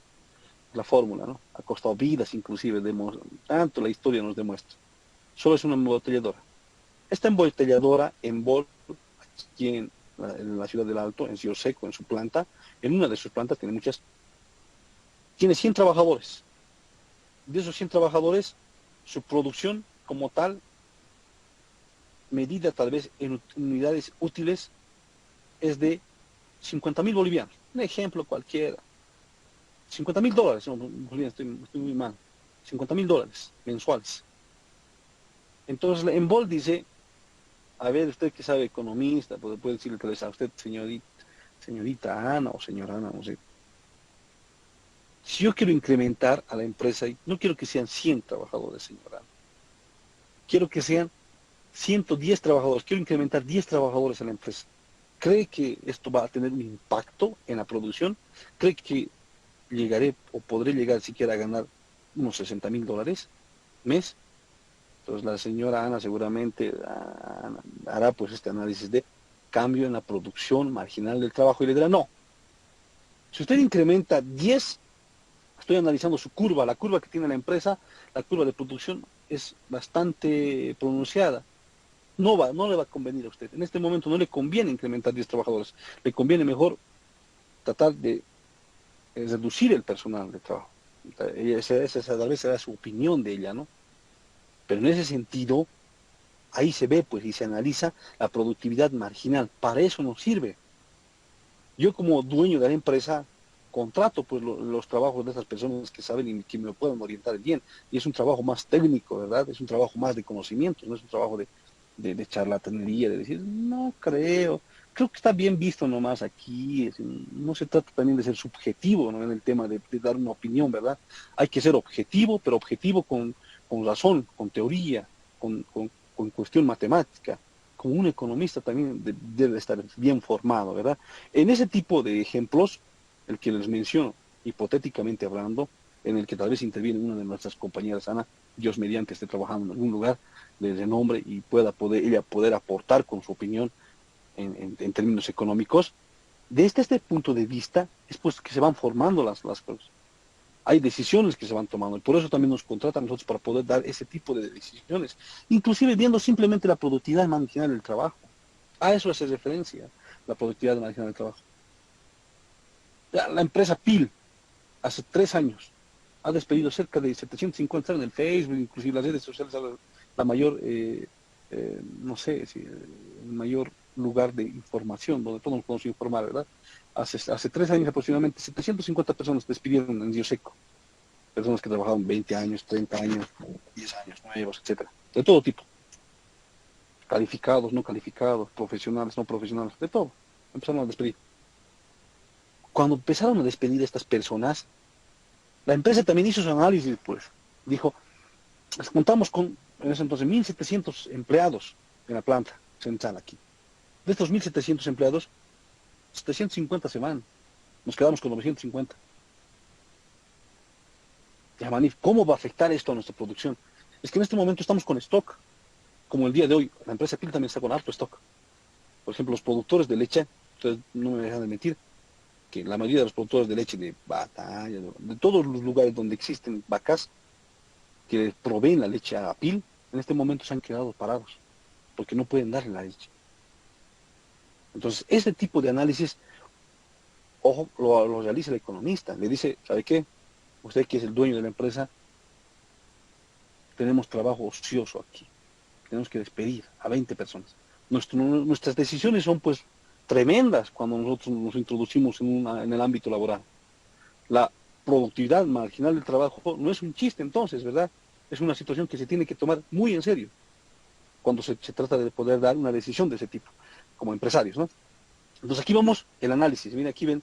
Speaker 1: la fórmula, ¿no? Ha costado vidas inclusive, tanto la historia nos demuestra. Solo es una embotelladora. Esta embotelladora Embol, aquí en la ciudad del Alto, en Río Seco, en su planta, en una de sus plantas tiene 100 trabajadores. De esos 100 trabajadores, su producción como tal, medida tal vez en unidades útiles, es de 50.000 bolivianos. Un ejemplo cualquiera. 50.000 dólares, no, bolivianos, estoy muy mal. 50.000 dólares mensuales. Entonces, en Bol dice, a ver, usted que sabe economista, puede decirle tal vez a usted, señorita Ana o señora Ana, no sé. Si yo quiero incrementar a la empresa, no quiero que sean 100 trabajadores, señora Ana. Quiero que sean 110 trabajadores, quiero incrementar 10 trabajadores en la empresa. ¿Cree que esto va a tener un impacto en la producción? ¿Cree que llegaré o podré llegar siquiera a ganar unos 60.000 dólares mes? Entonces la señora Ana seguramente hará pues este análisis de cambio en la producción marginal del trabajo. Y le dirá, no, si usted incrementa 10, estoy analizando su curva, la curva que tiene la empresa, la curva de producción es bastante pronunciada. No le va a convenir a usted. En este momento no le conviene incrementar 10 trabajadores. Le conviene mejor tratar de reducir el personal de trabajo. Esa tal vez será su opinión de ella, ¿no? Pero en ese sentido, ahí se ve, pues, y se analiza la productividad marginal. Para eso nos sirve. Yo como dueño de la empresa contrato pues los trabajos de esas personas que saben y que me puedan orientar bien. Y es un trabajo más técnico, ¿verdad? Es un trabajo más de conocimientos, no es un trabajo de charlatanería, de decir, no creo. Creo que está bien visto nomás aquí. No se trata también de ser subjetivo, ¿no? En el tema de dar una opinión, ¿verdad? Hay que ser objetivo, pero objetivo con razón, con teoría, con cuestión matemática. Como un economista también debe estar bien formado, ¿verdad? En ese tipo de ejemplos, el que les menciono, hipotéticamente hablando, en el que tal vez interviene una de nuestras compañeras, Ana, Dios mediante esté trabajando en algún lugar de renombre y ella poder aportar con su opinión en términos económicos, desde este punto de vista es pues que se van formando las cosas. Hay decisiones que se van tomando y por eso también nos contratan a nosotros para poder dar ese tipo de decisiones, inclusive viendo simplemente la productividad marginal del trabajo. A eso hace referencia la productividad marginal del trabajo. La empresa PIL hace 3 años ha despedido cerca de 750 en el Facebook, inclusive las redes sociales, la mayor, no sé, si, el mayor lugar de información donde todos nos podemos informar, ¿verdad? Hace 3 años aproximadamente 750 personas despidieron en Río Seco, personas que trabajaban 20 años, 30 años, 10 años, nuevos, etcétera, de todo tipo, calificados, no calificados, profesionales, no profesionales, de todo, empezaron a despedir. Cuando empezaron a despedir a estas personas, la empresa también hizo su análisis, pues, dijo, contamos con, en ese entonces, 1.700 empleados en la planta central aquí. De estos 1.700 empleados, 750 se van, nos quedamos con 950. Ya, Manif, ¿cómo va a afectar esto a nuestra producción? Es que en este momento estamos con stock, como el día de hoy, la empresa PIL también está con harto stock. Por ejemplo, los productores de leche, ustedes no me dejan de mentir, que la mayoría de los productores de leche de Batalla, de todos los lugares donde existen vacas que proveen la leche a PIL, en este momento se han quedado parados, porque no pueden darle la leche. Entonces, este tipo de análisis, ojo, lo realiza el economista. Le dice, ¿sabe qué? Usted que es el dueño de la empresa, tenemos trabajo ocioso aquí. Tenemos que despedir a 20 personas. Nuestras decisiones son pues tremendas cuando nosotros nos introducimos en el ámbito laboral. La productividad marginal del trabajo no es un chiste entonces, ¿verdad? Es una situación que se tiene que tomar muy en serio cuando se trata de poder dar una decisión de ese tipo, como empresarios, ¿no? Entonces aquí vamos el análisis, miren, aquí ven,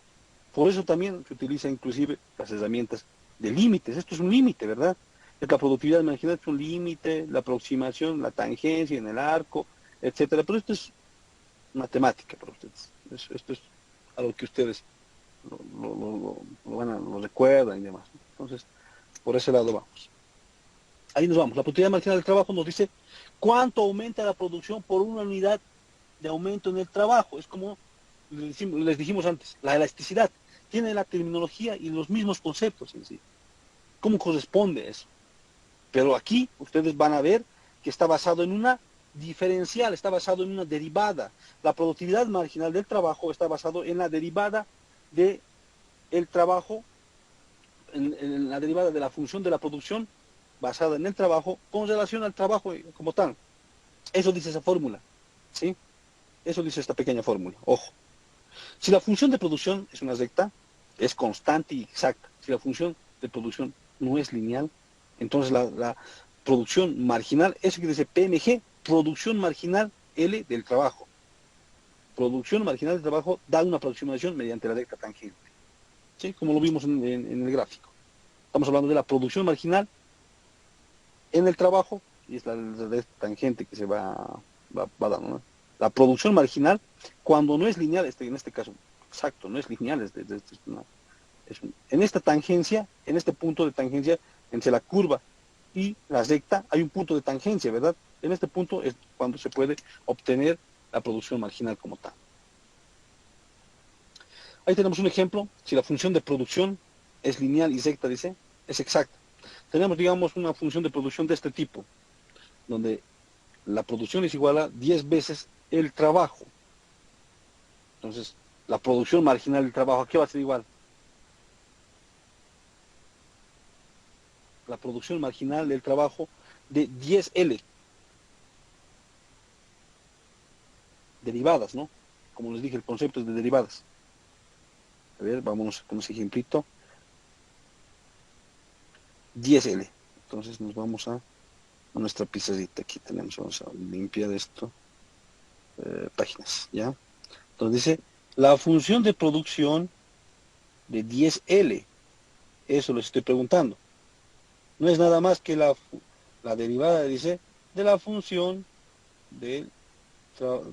Speaker 1: por eso también se utiliza inclusive las herramientas de límites, esto es un límite, ¿verdad? Es la productividad marginal, es un límite, la aproximación, la tangencia en el arco, etcétera, pero esto es matemática para ustedes, esto es algo que ustedes lo recuerdan y demás. Entonces, por ese lado vamos. Ahí nos vamos. La productividad marginal del trabajo nos dice cuánto aumenta la producción por una unidad de aumento en el trabajo. Es como les dijimos antes, la elasticidad. Tiene la terminología y los mismos conceptos en sí. ¿Cómo corresponde eso? Pero aquí ustedes van a ver que está basado en una diferencial, está basado en una derivada. La productividad marginal del trabajo está basado en la derivada del trabajo, en la derivada de la función de la producción basada en el trabajo con relación al trabajo como tal. Eso dice esa fórmula, ¿sí? Eso dice esta pequeña fórmula, ojo. Si la función de producción es una recta, es constante y exacta. Si la función de producción no es lineal, entonces la producción marginal, eso que dice PMG, producción marginal L del trabajo. Producción marginal del trabajo da una aproximación mediante la recta tangente, ¿sí? Como lo vimos en el gráfico. Estamos hablando de la producción marginal en el trabajo, y es la tangente que se va dando, ¿no? La producción marginal, cuando no es lineal, en este caso, exacto, no es lineal, en esta tangencia, en este punto de tangencia, entre la curva y la recta, hay un punto de tangencia, ¿verdad? En este punto es cuando se puede obtener la producción marginal como tal. Ahí tenemos un ejemplo. Si la función de producción es lineal y recta, dice, es exacta. Tenemos, digamos, una función de producción de este tipo, donde la producción es igual a 10 veces el trabajo. Entonces, la producción marginal del trabajo, ¿a qué va a ser igual? La producción marginal del trabajo de 10L, derivadas, ¿no? Como les dije, el concepto es de derivadas. A ver, vámonos con ese ejemplito. 10L. Entonces nos vamos a nuestra pizarrita. Aquí tenemos, vamos a limpiar esto. Páginas, ¿ya? Entonces dice, la función de producción de 10L. Eso les estoy preguntando. No es nada más que la derivada, dice, de la función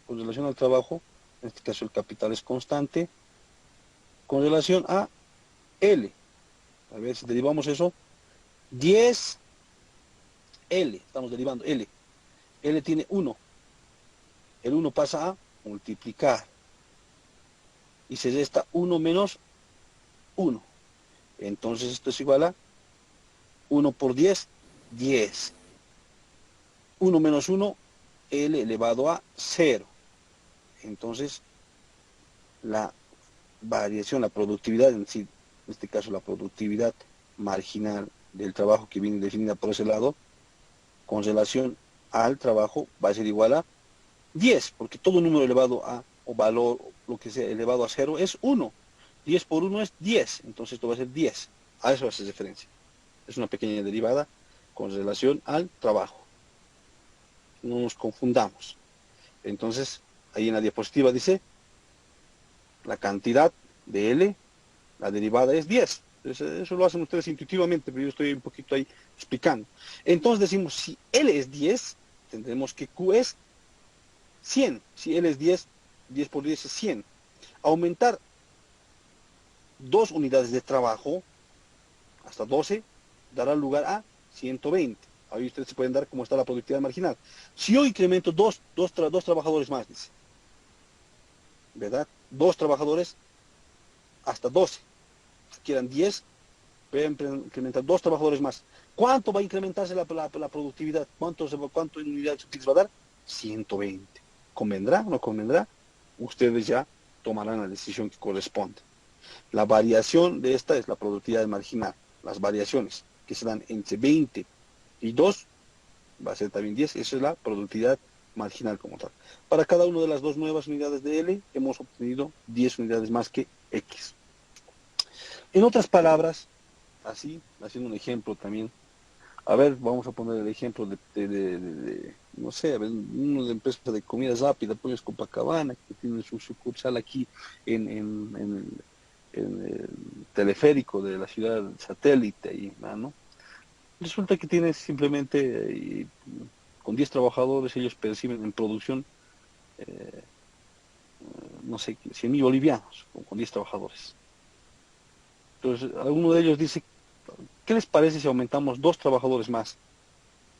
Speaker 1: con relación al trabajo. En este caso el capital es constante. Con relación a L. A ver si derivamos eso. 10L. Estamos derivando L. L tiene 1. El 1 pasa a multiplicar. Y se resta 1 menos 1. Entonces esto es igual a 1 por 10, 10. 1 menos 1, L elevado a 0. Entonces, la variación, la productividad en sí, en este caso la productividad marginal del trabajo que viene definida por ese lado, con relación al trabajo, va a ser igual a 10, porque todo número elevado a, o valor, lo que sea, elevado a 0 es 1. 10 por 1 es 10, entonces esto va a ser 10. A eso hace referencia. Es una pequeña derivada con relación al trabajo. No nos confundamos. Entonces, ahí en la diapositiva dice, la cantidad de L, la derivada es 10. Eso lo hacen ustedes intuitivamente, pero yo estoy un poquito ahí explicando. Entonces decimos, si L es 10, tendremos que Q es 100. Si L es 10, 10 por 10 es 100. Aumentar 2 unidades de trabajo hasta 12 dará lugar a 120. Ahí ustedes se pueden dar cómo está la productividad marginal. Si yo incremento dos trabajadores más, dice, ¿verdad? 2 trabajadores hasta 12. Si quieran 10, voy a incrementar 2 trabajadores más. ¿Cuánto va a incrementarse la productividad? ¿Cuánto en unidades útiles va a dar? 120. ¿Convendrá o no convendrá? Ustedes ya tomarán la decisión que corresponde. La variación de esta es la productividad marginal. Las variaciones que se dan entre 20 y 2 va a ser también 10. Esa es la productividad marginal como tal. Para cada una de las dos nuevas unidades de L hemos obtenido 10 unidades más que X. En otras palabras, así, haciendo un ejemplo también, a ver, vamos a poner el ejemplo no sé, a ver, una empresa de comida rápida, Pollos Copacabana, que tiene su sucursal aquí en el teleférico de la ciudad satélite, ahí, ¿no? Resulta que tiene simplemente, con 10 trabajadores, ellos perciben en producción, eh, no sé, 100.000 bolivianos, con 10 trabajadores. Entonces, alguno de ellos dice, ¿qué les parece si aumentamos 2 trabajadores más?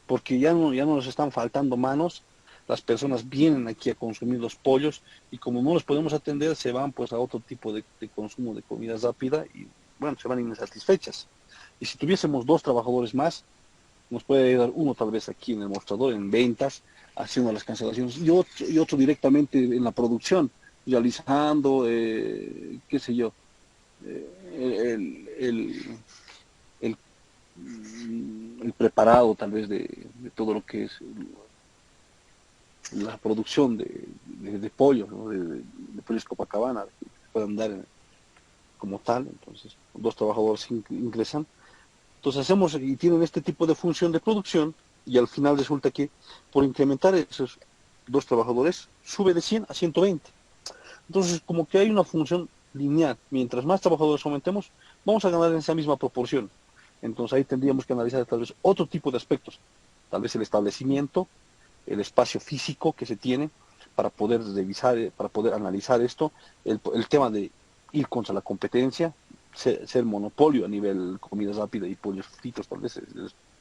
Speaker 1: Porque ya no nos están faltando manos, las personas vienen aquí a consumir los pollos y como no los podemos atender, se van pues a otro tipo de consumo de comida rápida y bueno, se van insatisfechas. Y si tuviésemos 2 trabajadores más, nos puede ayudar uno tal vez aquí en el mostrador, en ventas, haciendo las cancelaciones, y otro directamente en la producción, realizando, qué sé yo, el, el, el preparado tal vez de todo lo que es la producción de pollo, ¿no? de pollos Copacabana, que puedan dar como tal. Entonces, 2 trabajadores ingresan. Entonces hacemos y tienen este tipo de función de producción y al final resulta que por incrementar esos 2 trabajadores sube de 100 a 120. Entonces como que hay una función lineal. Mientras más trabajadores aumentemos, vamos a ganar en esa misma proporción. Entonces ahí tendríamos que analizar tal vez otro tipo de aspectos. Tal vez el establecimiento, el espacio físico que se tiene para poder revisar, para poder analizar esto, el tema de ir contra la competencia, ser monopolio a nivel comida rápida y pollos fritos, tal vez,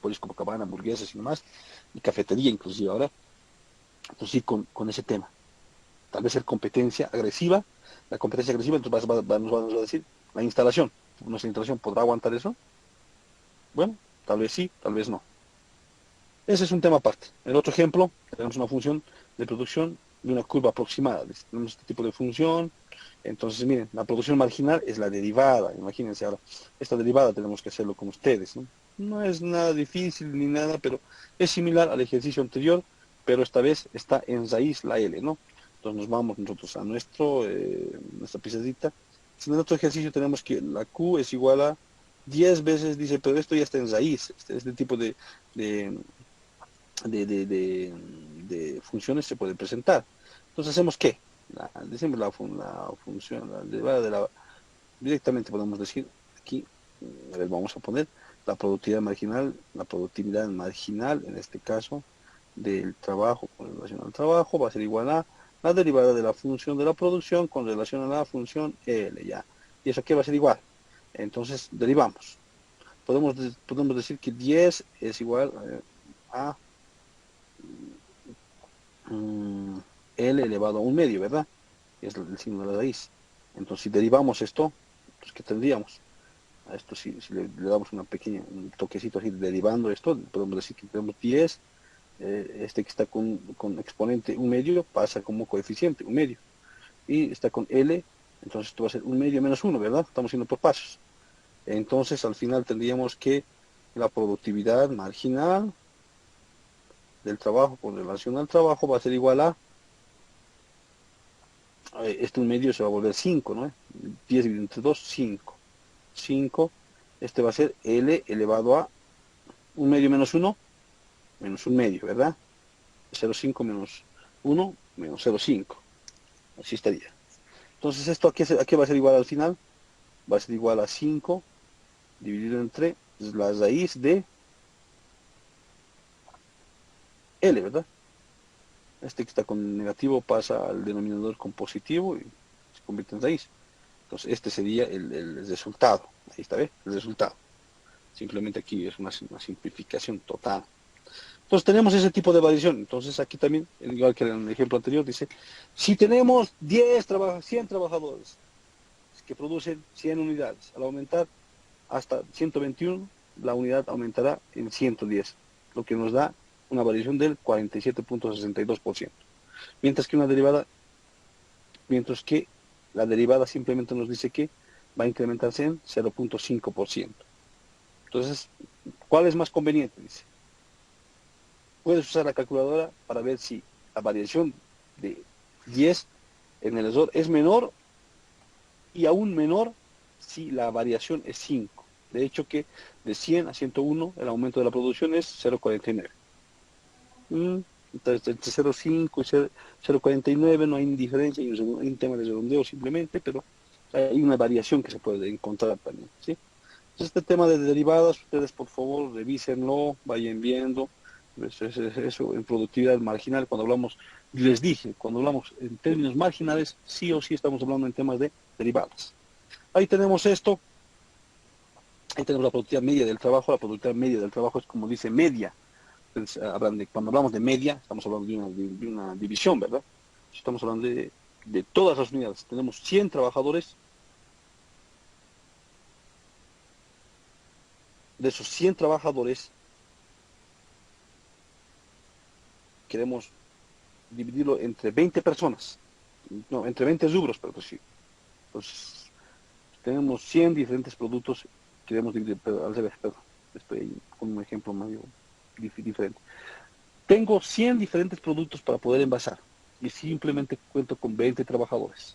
Speaker 1: pollos como cabana, hamburguesas y demás, y cafetería inclusive ahora, entonces sí, con ese tema. tal vez ser competencia agresiva. La competencia agresiva entonces nos va a decir la instalación. ¿Nuestra instalación podrá aguantar eso? Bueno, tal vez sí, tal vez no. Ese es un tema aparte. El otro ejemplo, tenemos una función de producción de una curva aproximada. Tenemos este tipo de función. Entonces, miren, la producción marginal es la derivada. Imagínense ahora, esta derivada tenemos que hacerlo con ustedes, ¿no? No es nada difícil ni nada, pero es similar al ejercicio anterior, pero esta vez está en raíz la L, ¿no? Entonces nos vamos nosotros a nuestra pizarrita. Si en el otro ejercicio tenemos que la Q es igual a 10 veces, dice, pero esto ya está en raíz. Este tipo de, de funciones se puede presentar. Entonces hacemos qué? Decimos la función, la derivada de la, directamente podemos decir aquí, a ver, vamos a poner la productividad marginal, en este caso, del trabajo con relación al trabajo, va a ser igual a la derivada de la función de la producción con relación a la función L, ya. ¿Y eso qué va a ser igual? Entonces, derivamos. Podemos decir que 10 es igual a mm, L elevado a un medio, ¿verdad? Es el signo de la raíz. Entonces, si derivamos esto, pues, ¿qué tendríamos? A esto, si le damos un toquecito así, derivando esto, podemos decir que tenemos 10, este que está con exponente un medio, pasa como coeficiente, un medio. Y está con L, entonces esto va a ser un medio menos uno, ¿verdad? Estamos yendo por pasos. Entonces, al final tendríamos que la productividad marginal del trabajo con relación al trabajo va a ser igual a este un medio se va a volver 5, ¿no? 10 dividido entre 2, 5. 5, este va a ser L elevado a un medio menos un medio, ¿verdad? 0,5 menos 1 menos 0,5. Así estaría. Entonces, ¿esto a qué va a ser igual al final? Va a ser igual a 5 dividido entre la raíz de L, ¿verdad? Este que está con negativo pasa al denominador con positivo y se convierte en raíz. Entonces, este sería el resultado. Ahí está, ¿ves? El resultado. Simplemente aquí es una simplificación total. Entonces tenemos ese tipo de variación. Entonces aquí también, igual que en el ejemplo anterior, dice, si tenemos 100 trabajadores que producen 100 unidades, al aumentar hasta 121, la unidad aumentará en 110, lo que nos da una variación del 47.62%. Mientras que una derivada, mientras que la derivada simplemente nos dice que va a incrementarse en 0.5%. Entonces, ¿cuál es más conveniente? Dice, puedes usar la calculadora para ver si la variación de 10 en el error es menor y aún menor si la variación es 5. De hecho que de 100 a 101 el aumento de la producción es 0,49. Entonces entre 0,5 y 0,49 no hay diferencia, hay un tema de redondeo simplemente, pero hay una variación que se puede encontrar también, ¿sí? Entonces, este tema de derivadas, ustedes por favor revísenlo, vayan viendo. Eso, en productividad marginal, cuando hablamos, les dije, cuando hablamos en términos marginales, sí o sí estamos hablando en temas de derivadas. Ahí tenemos esto, ahí tenemos la productividad media del trabajo. La productividad media del trabajo es como dice media. Entonces, cuando hablamos de media, estamos hablando de una división, ¿verdad? Estamos hablando de todas las unidades. Tenemos 100 trabajadores, de esos 100 trabajadores queremos dividirlo entre 20 personas, no, entre 20 rubros, pero pues sí. Entonces, tenemos 100 diferentes productos, queremos dividir, pero al revés, perdón, estoy con un ejemplo medio diferente. Tengo 100 diferentes productos para poder envasar y simplemente cuento con 20 trabajadores.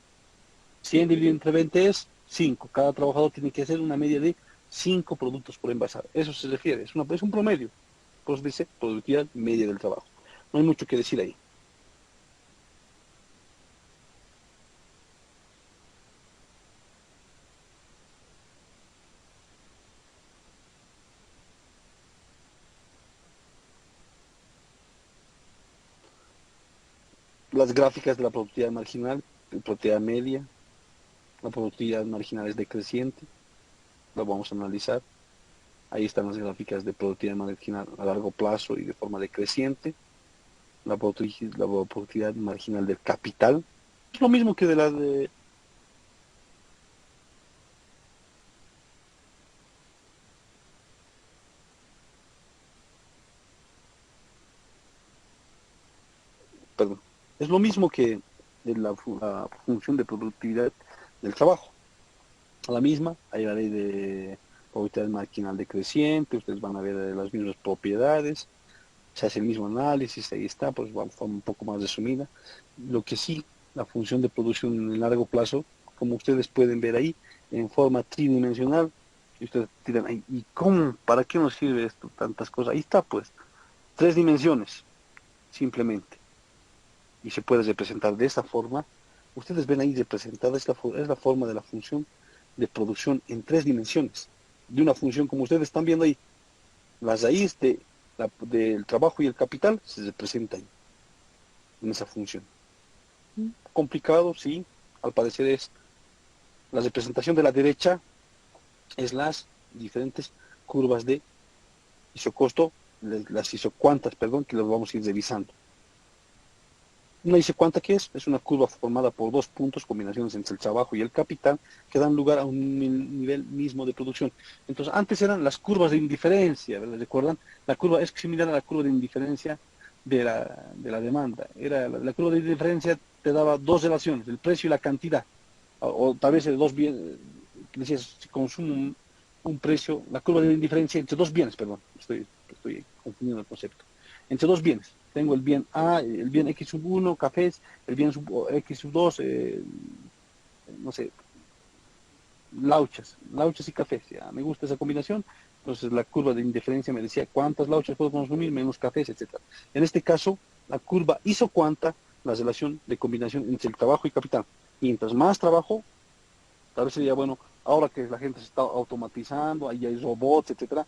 Speaker 1: 100 dividido entre 20 es 5. Cada trabajador tiene que hacer una media de 5 productos por envasar. Eso se refiere, es un promedio. Por eso dice productividad media del trabajo. No hay mucho que decir ahí. Las gráficas de la productividad marginal, la productividad media, la productividad marginal es decreciente, lo vamos a analizar. Ahí están las gráficas de productividad marginal a largo plazo y de forma decreciente. La productividad marginal del capital, Es lo mismo que de la de... Perdón. Es lo mismo que de la función de productividad del trabajo. A la misma, hay la ley de probabilidad marginal decreciente, ustedes van a ver las mismas propiedades, se hace el mismo análisis, ahí está, pues va a forma un poco más resumida. Lo que sí, la función de producción en el largo plazo, como ustedes pueden ver ahí, en forma tridimensional, y ustedes dirán, "Ay, ¿y cómo? ¿Para qué nos sirve esto? Tantas cosas". Ahí está, pues, tres dimensiones, simplemente, y se puede representar de esa forma. Ustedes ven ahí representada, es la forma de la función de producción en tres dimensiones, de una función como ustedes están viendo ahí. La raíz del trabajo y el capital se representa ahí, en esa función. Complicado, sí, al parecer es. La representación de la derecha es las diferentes curvas de isocosto, las isocuantas, perdón, que las vamos a ir revisando. Una isocuanta, ¿qué es? Es una curva formada por dos puntos, combinaciones entre el trabajo y el capital, que dan lugar a un nivel mismo de producción. Entonces, antes eran las curvas de indiferencia, ¿verdad? ¿Recuerdan? La curva es similar a la curva de indiferencia de la demanda. Era la curva de indiferencia te daba dos relaciones, el precio y la cantidad. O tal vez dos bienes, que decías, si consumo un precio, la curva de indiferencia entre dos bienes, perdón, estoy confundiendo el concepto. Entre dos bienes. Tengo el bien A, el bien X sub 1, cafés, el bien X sub 2, no sé, lauchas y cafés. Ya, me gusta esa combinación. Entonces la curva de indiferencia me decía cuántas lauchas puedo consumir, menos cafés, etcétera. En este caso, la curva hizo cuánta la relación de combinación entre el trabajo y capital. Mientras más trabajo, tal vez sería bueno, ahora que la gente se está automatizando, ahí hay robots, etcétera,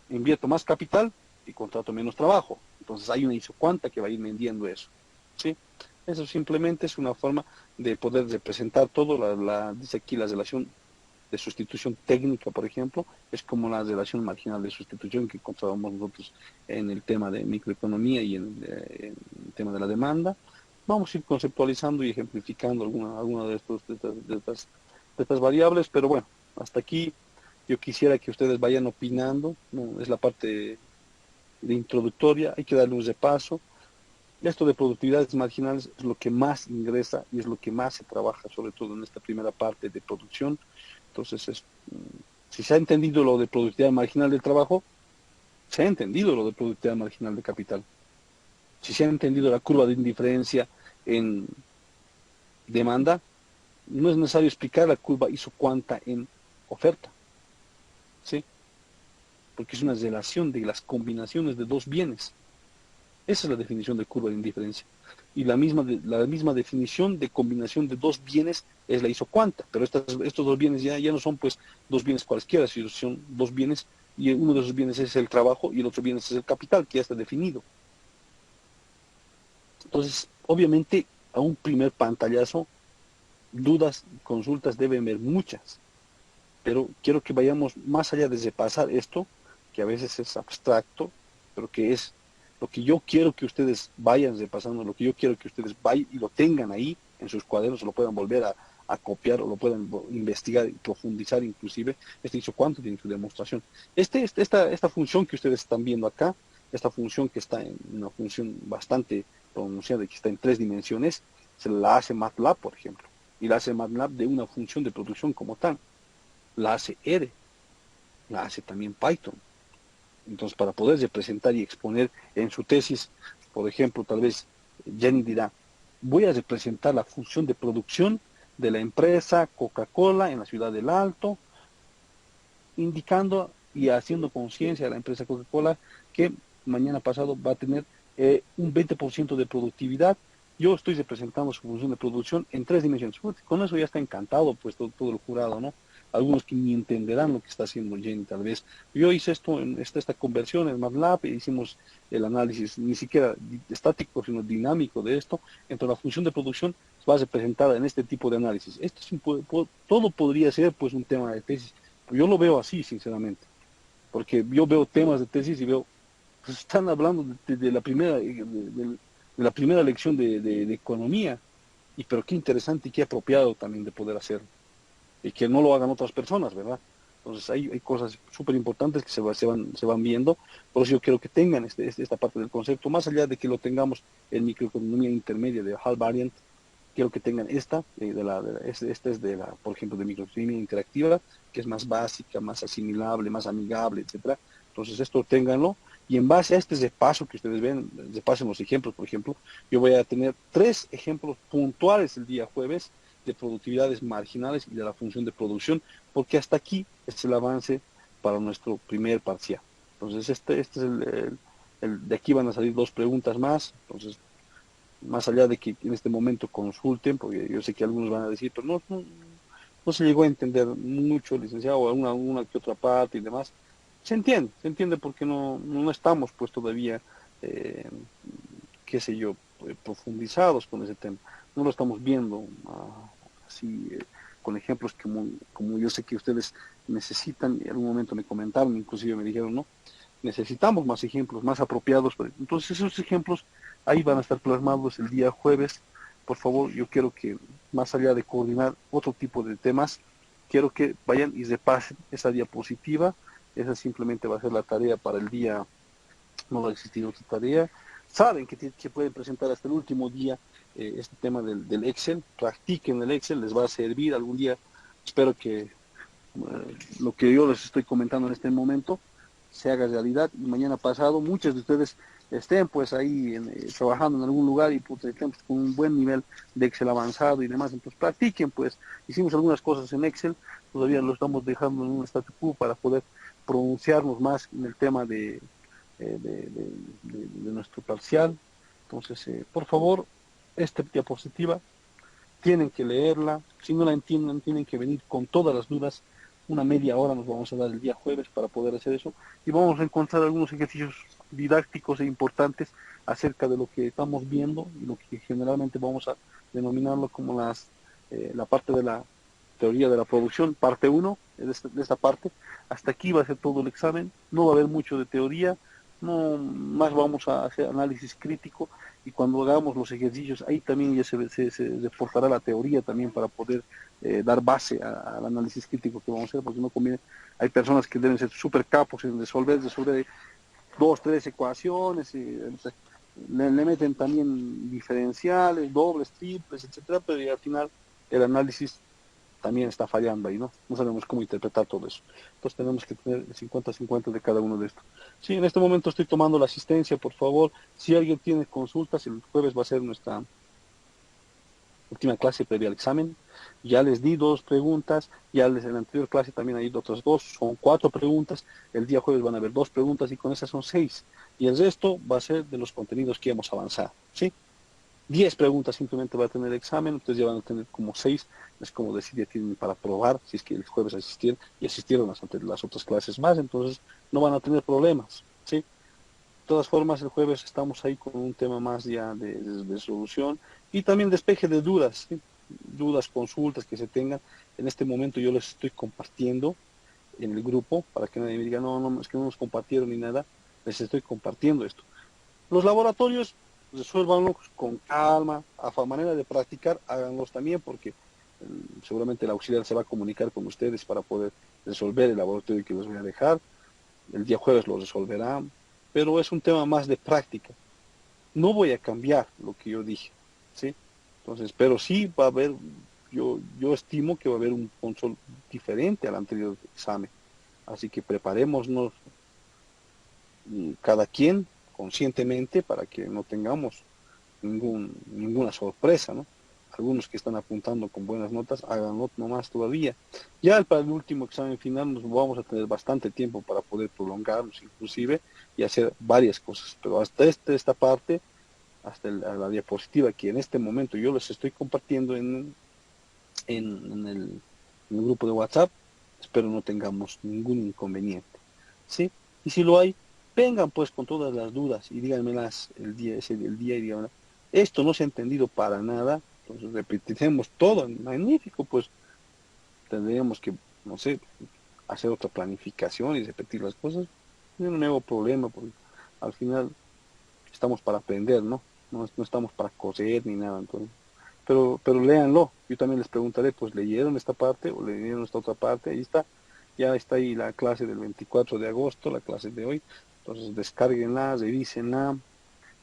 Speaker 1: invierto más capital y contrato menos trabajo. Entonces hay una isocuanta que va a ir vendiendo eso. ¿Sí? Eso simplemente es una forma de poder representar todo. Dice aquí la relación de sustitución técnica, por ejemplo, es como la relación marginal de sustitución que encontrábamos nosotros en el tema de microeconomía y en el tema de la demanda. Vamos a ir conceptualizando y ejemplificando alguna de estas variables, pero bueno, hasta aquí yo quisiera que ustedes vayan opinando, ¿no? Es la parte de introductoria, hay que darle un repaso. Esto de productividades marginales es lo que más ingresa y es lo que más se trabaja, sobre todo en esta primera parte de producción. Entonces, si se ha entendido lo de productividad marginal del trabajo, se ha entendido lo de productividad marginal de capital. Si se ha entendido la curva de indiferencia en demanda, no es necesario explicar la curva isocuanta en oferta, ¿sí? Porque es una relación de las combinaciones de dos bienes. Esa es la definición de curva de indiferencia. Y la misma definición de combinación de dos bienes es la isocuanta, pero estos dos bienes ya no son pues dos bienes cualesquiera, sino son dos bienes, y uno de esos bienes es el trabajo y el otro bien es el capital, que ya está definido. Entonces, obviamente, a un primer pantallazo, dudas, consultas deben haber muchas, pero quiero que vayamos más allá de repasar esto, que a veces es abstracto, pero que es lo que yo quiero que ustedes vayan repasando, lo que yo quiero que ustedes vayan y lo tengan ahí en sus cuadernos, lo puedan volver a copiar o lo puedan investigar y profundizar inclusive. Hizo cuánto tiene su demostración. Esta función que ustedes están viendo acá, esta función que está en una función bastante pronunciada y que está en tres dimensiones, se la hace MATLAB, por ejemplo, y la hace MATLAB de una función de producción como tal, la hace R, la hace también Python. Entonces, para poder representar y exponer en su tesis, por ejemplo, tal vez Jenny dirá, voy a representar la función de producción de la empresa Coca-Cola en la ciudad del Alto, indicando y haciendo conciencia a la empresa Coca-Cola que mañana pasado va a tener un 20% de productividad. Yo estoy representando su función de producción en tres dimensiones. Con eso ya está encantado, pues todo el jurado, ¿no? Algunos que ni entenderán lo que está haciendo Jenny, tal vez. Yo hice esta conversión en MATLAB, e hicimos el análisis ni siquiera estático, sino dinámico de esto. Entonces, la función de producción va representada en este tipo de análisis. Todo podría ser, pues, un tema de tesis. Yo lo veo así, sinceramente, porque yo veo temas de tesis y veo, pues están hablando de la primera lección de economía, y pero qué interesante y qué apropiado también de poder hacerlo, y que no lo hagan otras personas, ¿verdad? Entonces hay cosas súper importantes que se van viendo, por eso yo quiero que tengan esta parte del concepto, más allá de que lo tengamos en microeconomía intermedia de Hal Variant, quiero que tengan esta, esta es de la, por ejemplo, de microeconomía interactiva, que es más básica, más asimilable, más amigable, etcétera. Entonces esto ténganlo, y en base a este paso que ustedes ven, pasen los ejemplos, por ejemplo, yo voy a tener 3 ejemplos puntuales el día jueves de productividades marginales y de la función de producción, porque hasta aquí es el avance para nuestro primer parcial. Entonces este es de aquí van a salir 2 preguntas más, entonces más allá de que en este momento consulten, porque yo sé que algunos van a decir, pero no se llegó a entender mucho, licenciado, o una que otra parte y demás. Se entiende porque no estamos pues todavía, eh, qué sé yo, profundizados con ese tema. No lo estamos viendo así, con ejemplos como yo sé que ustedes necesitan, y en algún momento me comentaron, inclusive me dijeron, no, necesitamos más ejemplos, más apropiados. Entonces esos ejemplos ahí van a estar plasmados el día jueves. Por favor, yo quiero que más allá de coordinar otro tipo de temas, quiero que vayan y repasen esa diapositiva. Esa simplemente va a ser la tarea para el día, no va a existir otra tarea. Saben que pueden presentar hasta el último día este tema del Excel, practiquen el Excel, les va a servir algún día. Espero que lo que yo les estoy comentando en este momento se haga realidad, y mañana pasado muchos de ustedes estén pues ahí trabajando en algún lugar y pues, estén con un buen nivel de Excel avanzado y demás. Entonces practiquen, pues hicimos algunas cosas en Excel, todavía lo estamos dejando en un statu quo para poder pronunciarnos más en el tema de nuestro parcial. Entonces, por favor, esta diapositiva tienen que leerla, si no la entienden tienen que venir con todas las dudas. Una media hora nos vamos a dar el día jueves para poder hacer eso, y vamos a encontrar algunos ejercicios didácticos e importantes acerca de lo que estamos viendo y lo que generalmente vamos a denominarlo como la parte de la teoría de la producción, parte uno de esta parte. Hasta aquí va a ser todo el examen, no va a haber mucho de teoría, no más vamos a hacer análisis crítico, y cuando hagamos los ejercicios ahí también ya se reforzará la teoría también para poder dar base al análisis crítico que vamos a hacer, porque no conviene, hay personas que deben ser súper capos en resolver 2, 3 ecuaciones, y, o sea, le meten también diferenciales, dobles, triples, etcétera, pero al final el análisis también está fallando ahí, ¿no? No sabemos cómo interpretar todo eso. Entonces tenemos que tener el 50-50 de cada uno de estos. Sí, en este momento estoy tomando la asistencia, por favor. Si alguien tiene consultas, el jueves va a ser nuestra última clase previa al examen. Ya les di 2 preguntas, en la anterior clase también hay otras 2, son 4 preguntas. El día jueves van a haber 2 preguntas y con esas son 6. Y el resto va a ser de los contenidos que hemos avanzado, ¿sí? 10 preguntas simplemente va a tener el examen, ustedes ya van a tener como 6, es como decir, ya tienen para probar, si es que el jueves asistieron y asistieron las otras clases más, entonces no van a tener problemas, ¿sí? De todas formas, el jueves estamos ahí con un tema más ya de solución y también despeje de dudas, ¿sí? Dudas, consultas que se tengan. En este momento yo les estoy compartiendo en el grupo para que nadie me diga, no, es que no nos compartieron ni nada, les estoy compartiendo esto. Los laboratorios, resuélvanlos con calma, a manera de practicar, háganlos también, porque seguramente el auxiliar se va a comunicar con ustedes para poder resolver el laboratorio que les voy a dejar. El día jueves lo resolverán, pero es un tema más de práctica. No voy a cambiar lo que yo dije, ¿sí? Entonces, pero sí va a haber, yo estimo que va a haber un control diferente al anterior examen. Así que preparémonos cada quien conscientemente para que no tengamos ninguna sorpresa, ¿no? Algunos que están apuntando con buenas notas, háganlo nomás todavía. Ya para el último examen final nos vamos a tener bastante tiempo para poder prolongarnos inclusive y hacer varias cosas, pero hasta esta parte, hasta la diapositiva que en este momento yo les estoy compartiendo en el grupo de WhatsApp, espero no tengamos ningún inconveniente, ¿sí? Y si lo hay, vengan pues con todas las dudas y díganmelas el día y díganme, esto no se ha entendido para nada, entonces repetiremos todo, magnífico, pues tendríamos que, no sé, hacer otra planificación y repetir las cosas, no hay un nuevo problema, porque al final estamos para aprender, ¿no? No estamos para coser ni nada, entonces pero léanlo. Yo también les preguntaré, pues leyeron esta parte o leyeron esta otra parte, ahí está, ya está ahí la clase del 24 de agosto, la clase de hoy, entonces descárguenla, revísenla,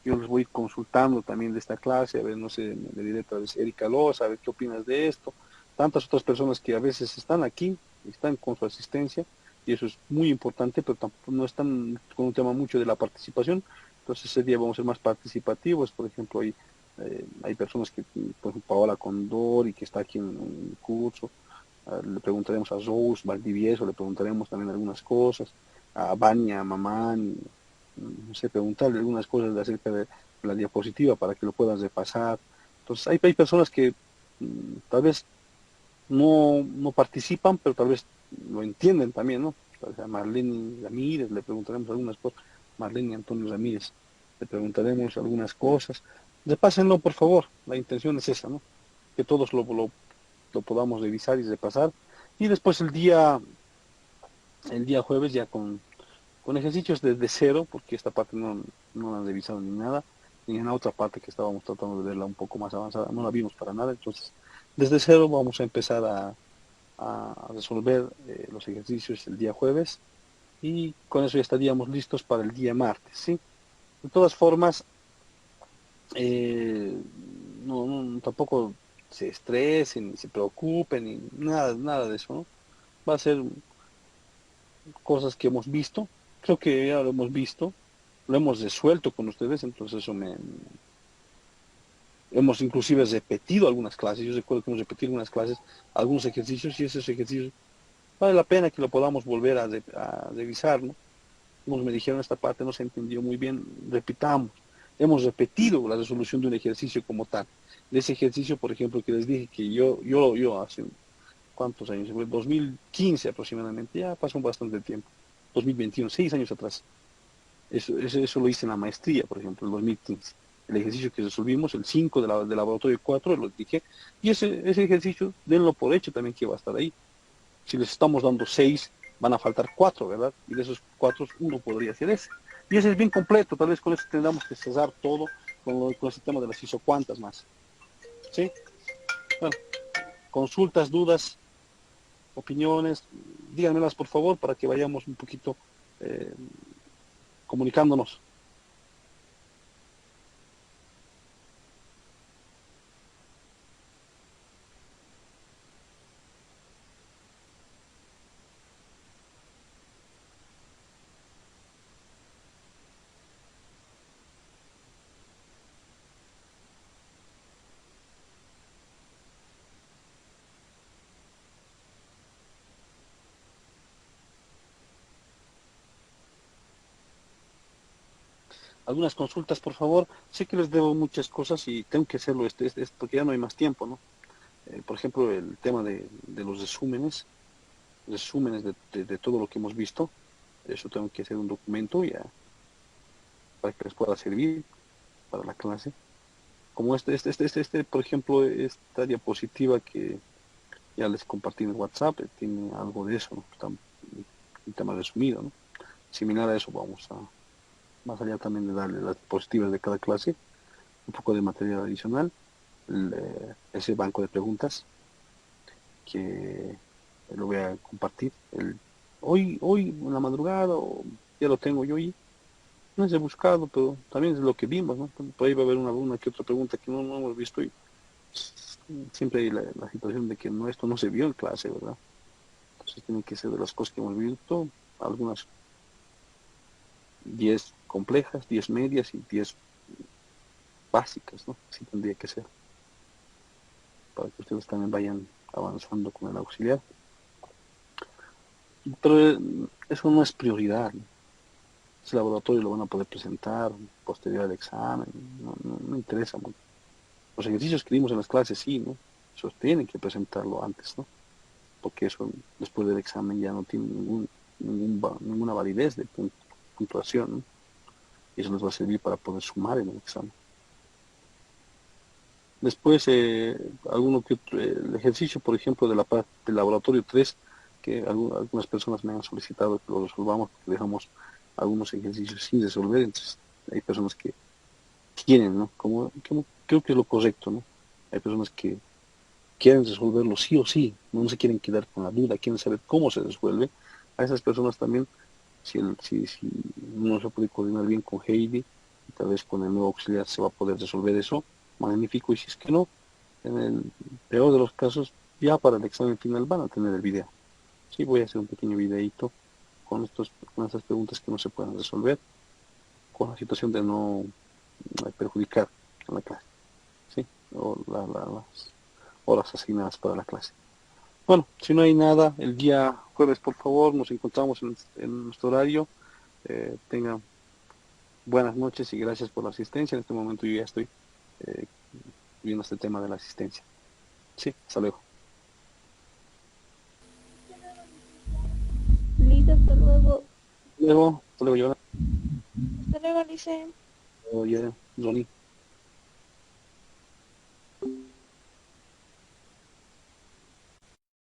Speaker 1: yo les voy consultando también de esta clase, a ver, no sé, me diré tal vez Erika Loza, a ver qué opinas de esto, tantas otras personas que a veces están aquí, están con su asistencia, y eso es muy importante, pero tampoco no están con un tema mucho de la participación, entonces ese día vamos a ser más participativos, por ejemplo, hay personas que, por ejemplo, Paola Condor, y que está aquí en el curso, le preguntaremos a Rose Valdivieso, le preguntaremos también algunas cosas, a Vania, a Mamán, no sé, preguntarle algunas cosas acerca de la diapositiva para que lo puedan repasar. Entonces hay personas que tal vez no participan, pero tal vez lo entienden también, ¿no? O sea, Marlene Ramírez, le preguntaremos algunas cosas, Marlene Antonio Ramírez, le preguntaremos algunas cosas. Repásenlo, por favor, la intención es esa, ¿no? Que todos lo podamos revisar y repasar. Y después el día jueves ya con ejercicios desde cero, porque esta parte no la han revisado ni nada, ni en la otra parte que estábamos tratando de verla un poco más avanzada, no la vimos para nada, entonces desde cero vamos a empezar a resolver los ejercicios el día jueves y con eso ya estaríamos listos para el día martes, ¿sí? De todas formas, eh, tampoco se estresen, ni se preocupen, ni nada de eso, ¿no? Va a ser cosas que hemos visto, creo que ya lo hemos visto, lo hemos resuelto con ustedes, entonces hemos inclusive repetido algunas clases, yo recuerdo que hemos repetido algunas clases, algunos ejercicios, y esos ejercicios vale la pena que lo podamos volver a revisar, ¿no? Como me dijeron esta parte no se entendió muy bien, repitamos. Hemos repetido la resolución de un ejercicio como tal. De ese ejercicio, por ejemplo, que les dije que yo hace, ¿cuántos años? Fue 2015 aproximadamente, ya pasó bastante tiempo. 2021, 6 años atrás. Eso lo hice en la maestría, por ejemplo, en 2015. El ejercicio que resolvimos, el 5 de laboratorio 4 lo dije, y ese ejercicio, denlo por hecho también que va a estar ahí. Si les estamos dando 6, van a faltar 4, ¿verdad? Y de esos 4, uno podría ser ese. Y ese es bien completo, tal vez con eso tendremos que cesar todo con el sistema de las isocuantas más. ¿Sí? Bueno, consultas, dudas, opiniones, díganmelas por favor para que vayamos un poquito eh, comunicándonos. Algunas consultas, por favor. Sé que les debo muchas cosas y tengo que hacerlo porque ya no hay más tiempo, ¿no? Por ejemplo, el tema de los resúmenes de todo lo que hemos visto. Eso tengo que hacer un documento ya para que les pueda servir para la clase. Como por ejemplo, esta diapositiva que ya les compartí en WhatsApp, tiene algo de eso, ¿no? Está un tema resumido, ¿no? Similar a eso vamos más allá también de darle las diapositivas de cada clase, un poco de material adicional, ese banco de preguntas que lo voy a compartir hoy en la madrugada, o ya lo tengo yo ahí. No es he buscado, pero también es lo que vimos, ¿no? Por ahí va a haber una que otra pregunta que no hemos visto y siempre hay la situación de que esto no se vio en clase, ¿verdad? Entonces tienen que ser de las cosas que hemos visto, algunas 10 complejas, 10 medias y 10 básicas, ¿no? Así tendría que ser, para que ustedes también vayan avanzando con el auxiliar. Pero eso no es prioridad, ¿no? Ese laboratorio lo van a poder presentar posterior al examen, no interesa mucho. Los ejercicios que dimos en las clases sí, ¿no? Esos tienen que presentarlo antes, ¿no? Porque eso después del examen ya no tiene ninguna validez de puntuación, ¿no? Y eso les va a servir para poder sumar en el examen. Después, el ejercicio, por ejemplo, de la parte del laboratorio 3 que algunas personas me han solicitado que lo resolvamos, porque dejamos algunos ejercicios sin resolver, entonces hay personas que quieren, ¿no? Como creo que es lo correcto, ¿no? hay personas que quieren resolverlo sí o sí, no se quieren quedar con la duda, quieren saber cómo se resuelve. A esas personas también, si uno se puede coordinar bien con Heidi, tal vez con el nuevo auxiliar se va a poder resolver eso, magnífico, y si es que no, en el peor de los casos, ya para el examen final van a tener el video. Sí, voy a hacer un pequeño videito con estas preguntas que no se pueden resolver, con la situación de no perjudicar a la clase, ¿sí? O las horas asignadas para la clase. Bueno, si no hay nada, el día jueves, por favor, nos encontramos en nuestro horario. Tengan buenas noches y gracias por la asistencia. En este momento yo ya estoy eh, viendo este tema de la asistencia. Sí, hasta luego.
Speaker 2: Listo, hasta luego.
Speaker 1: Hasta luego,
Speaker 2: Hasta luego, Lice.
Speaker 1: Johnny.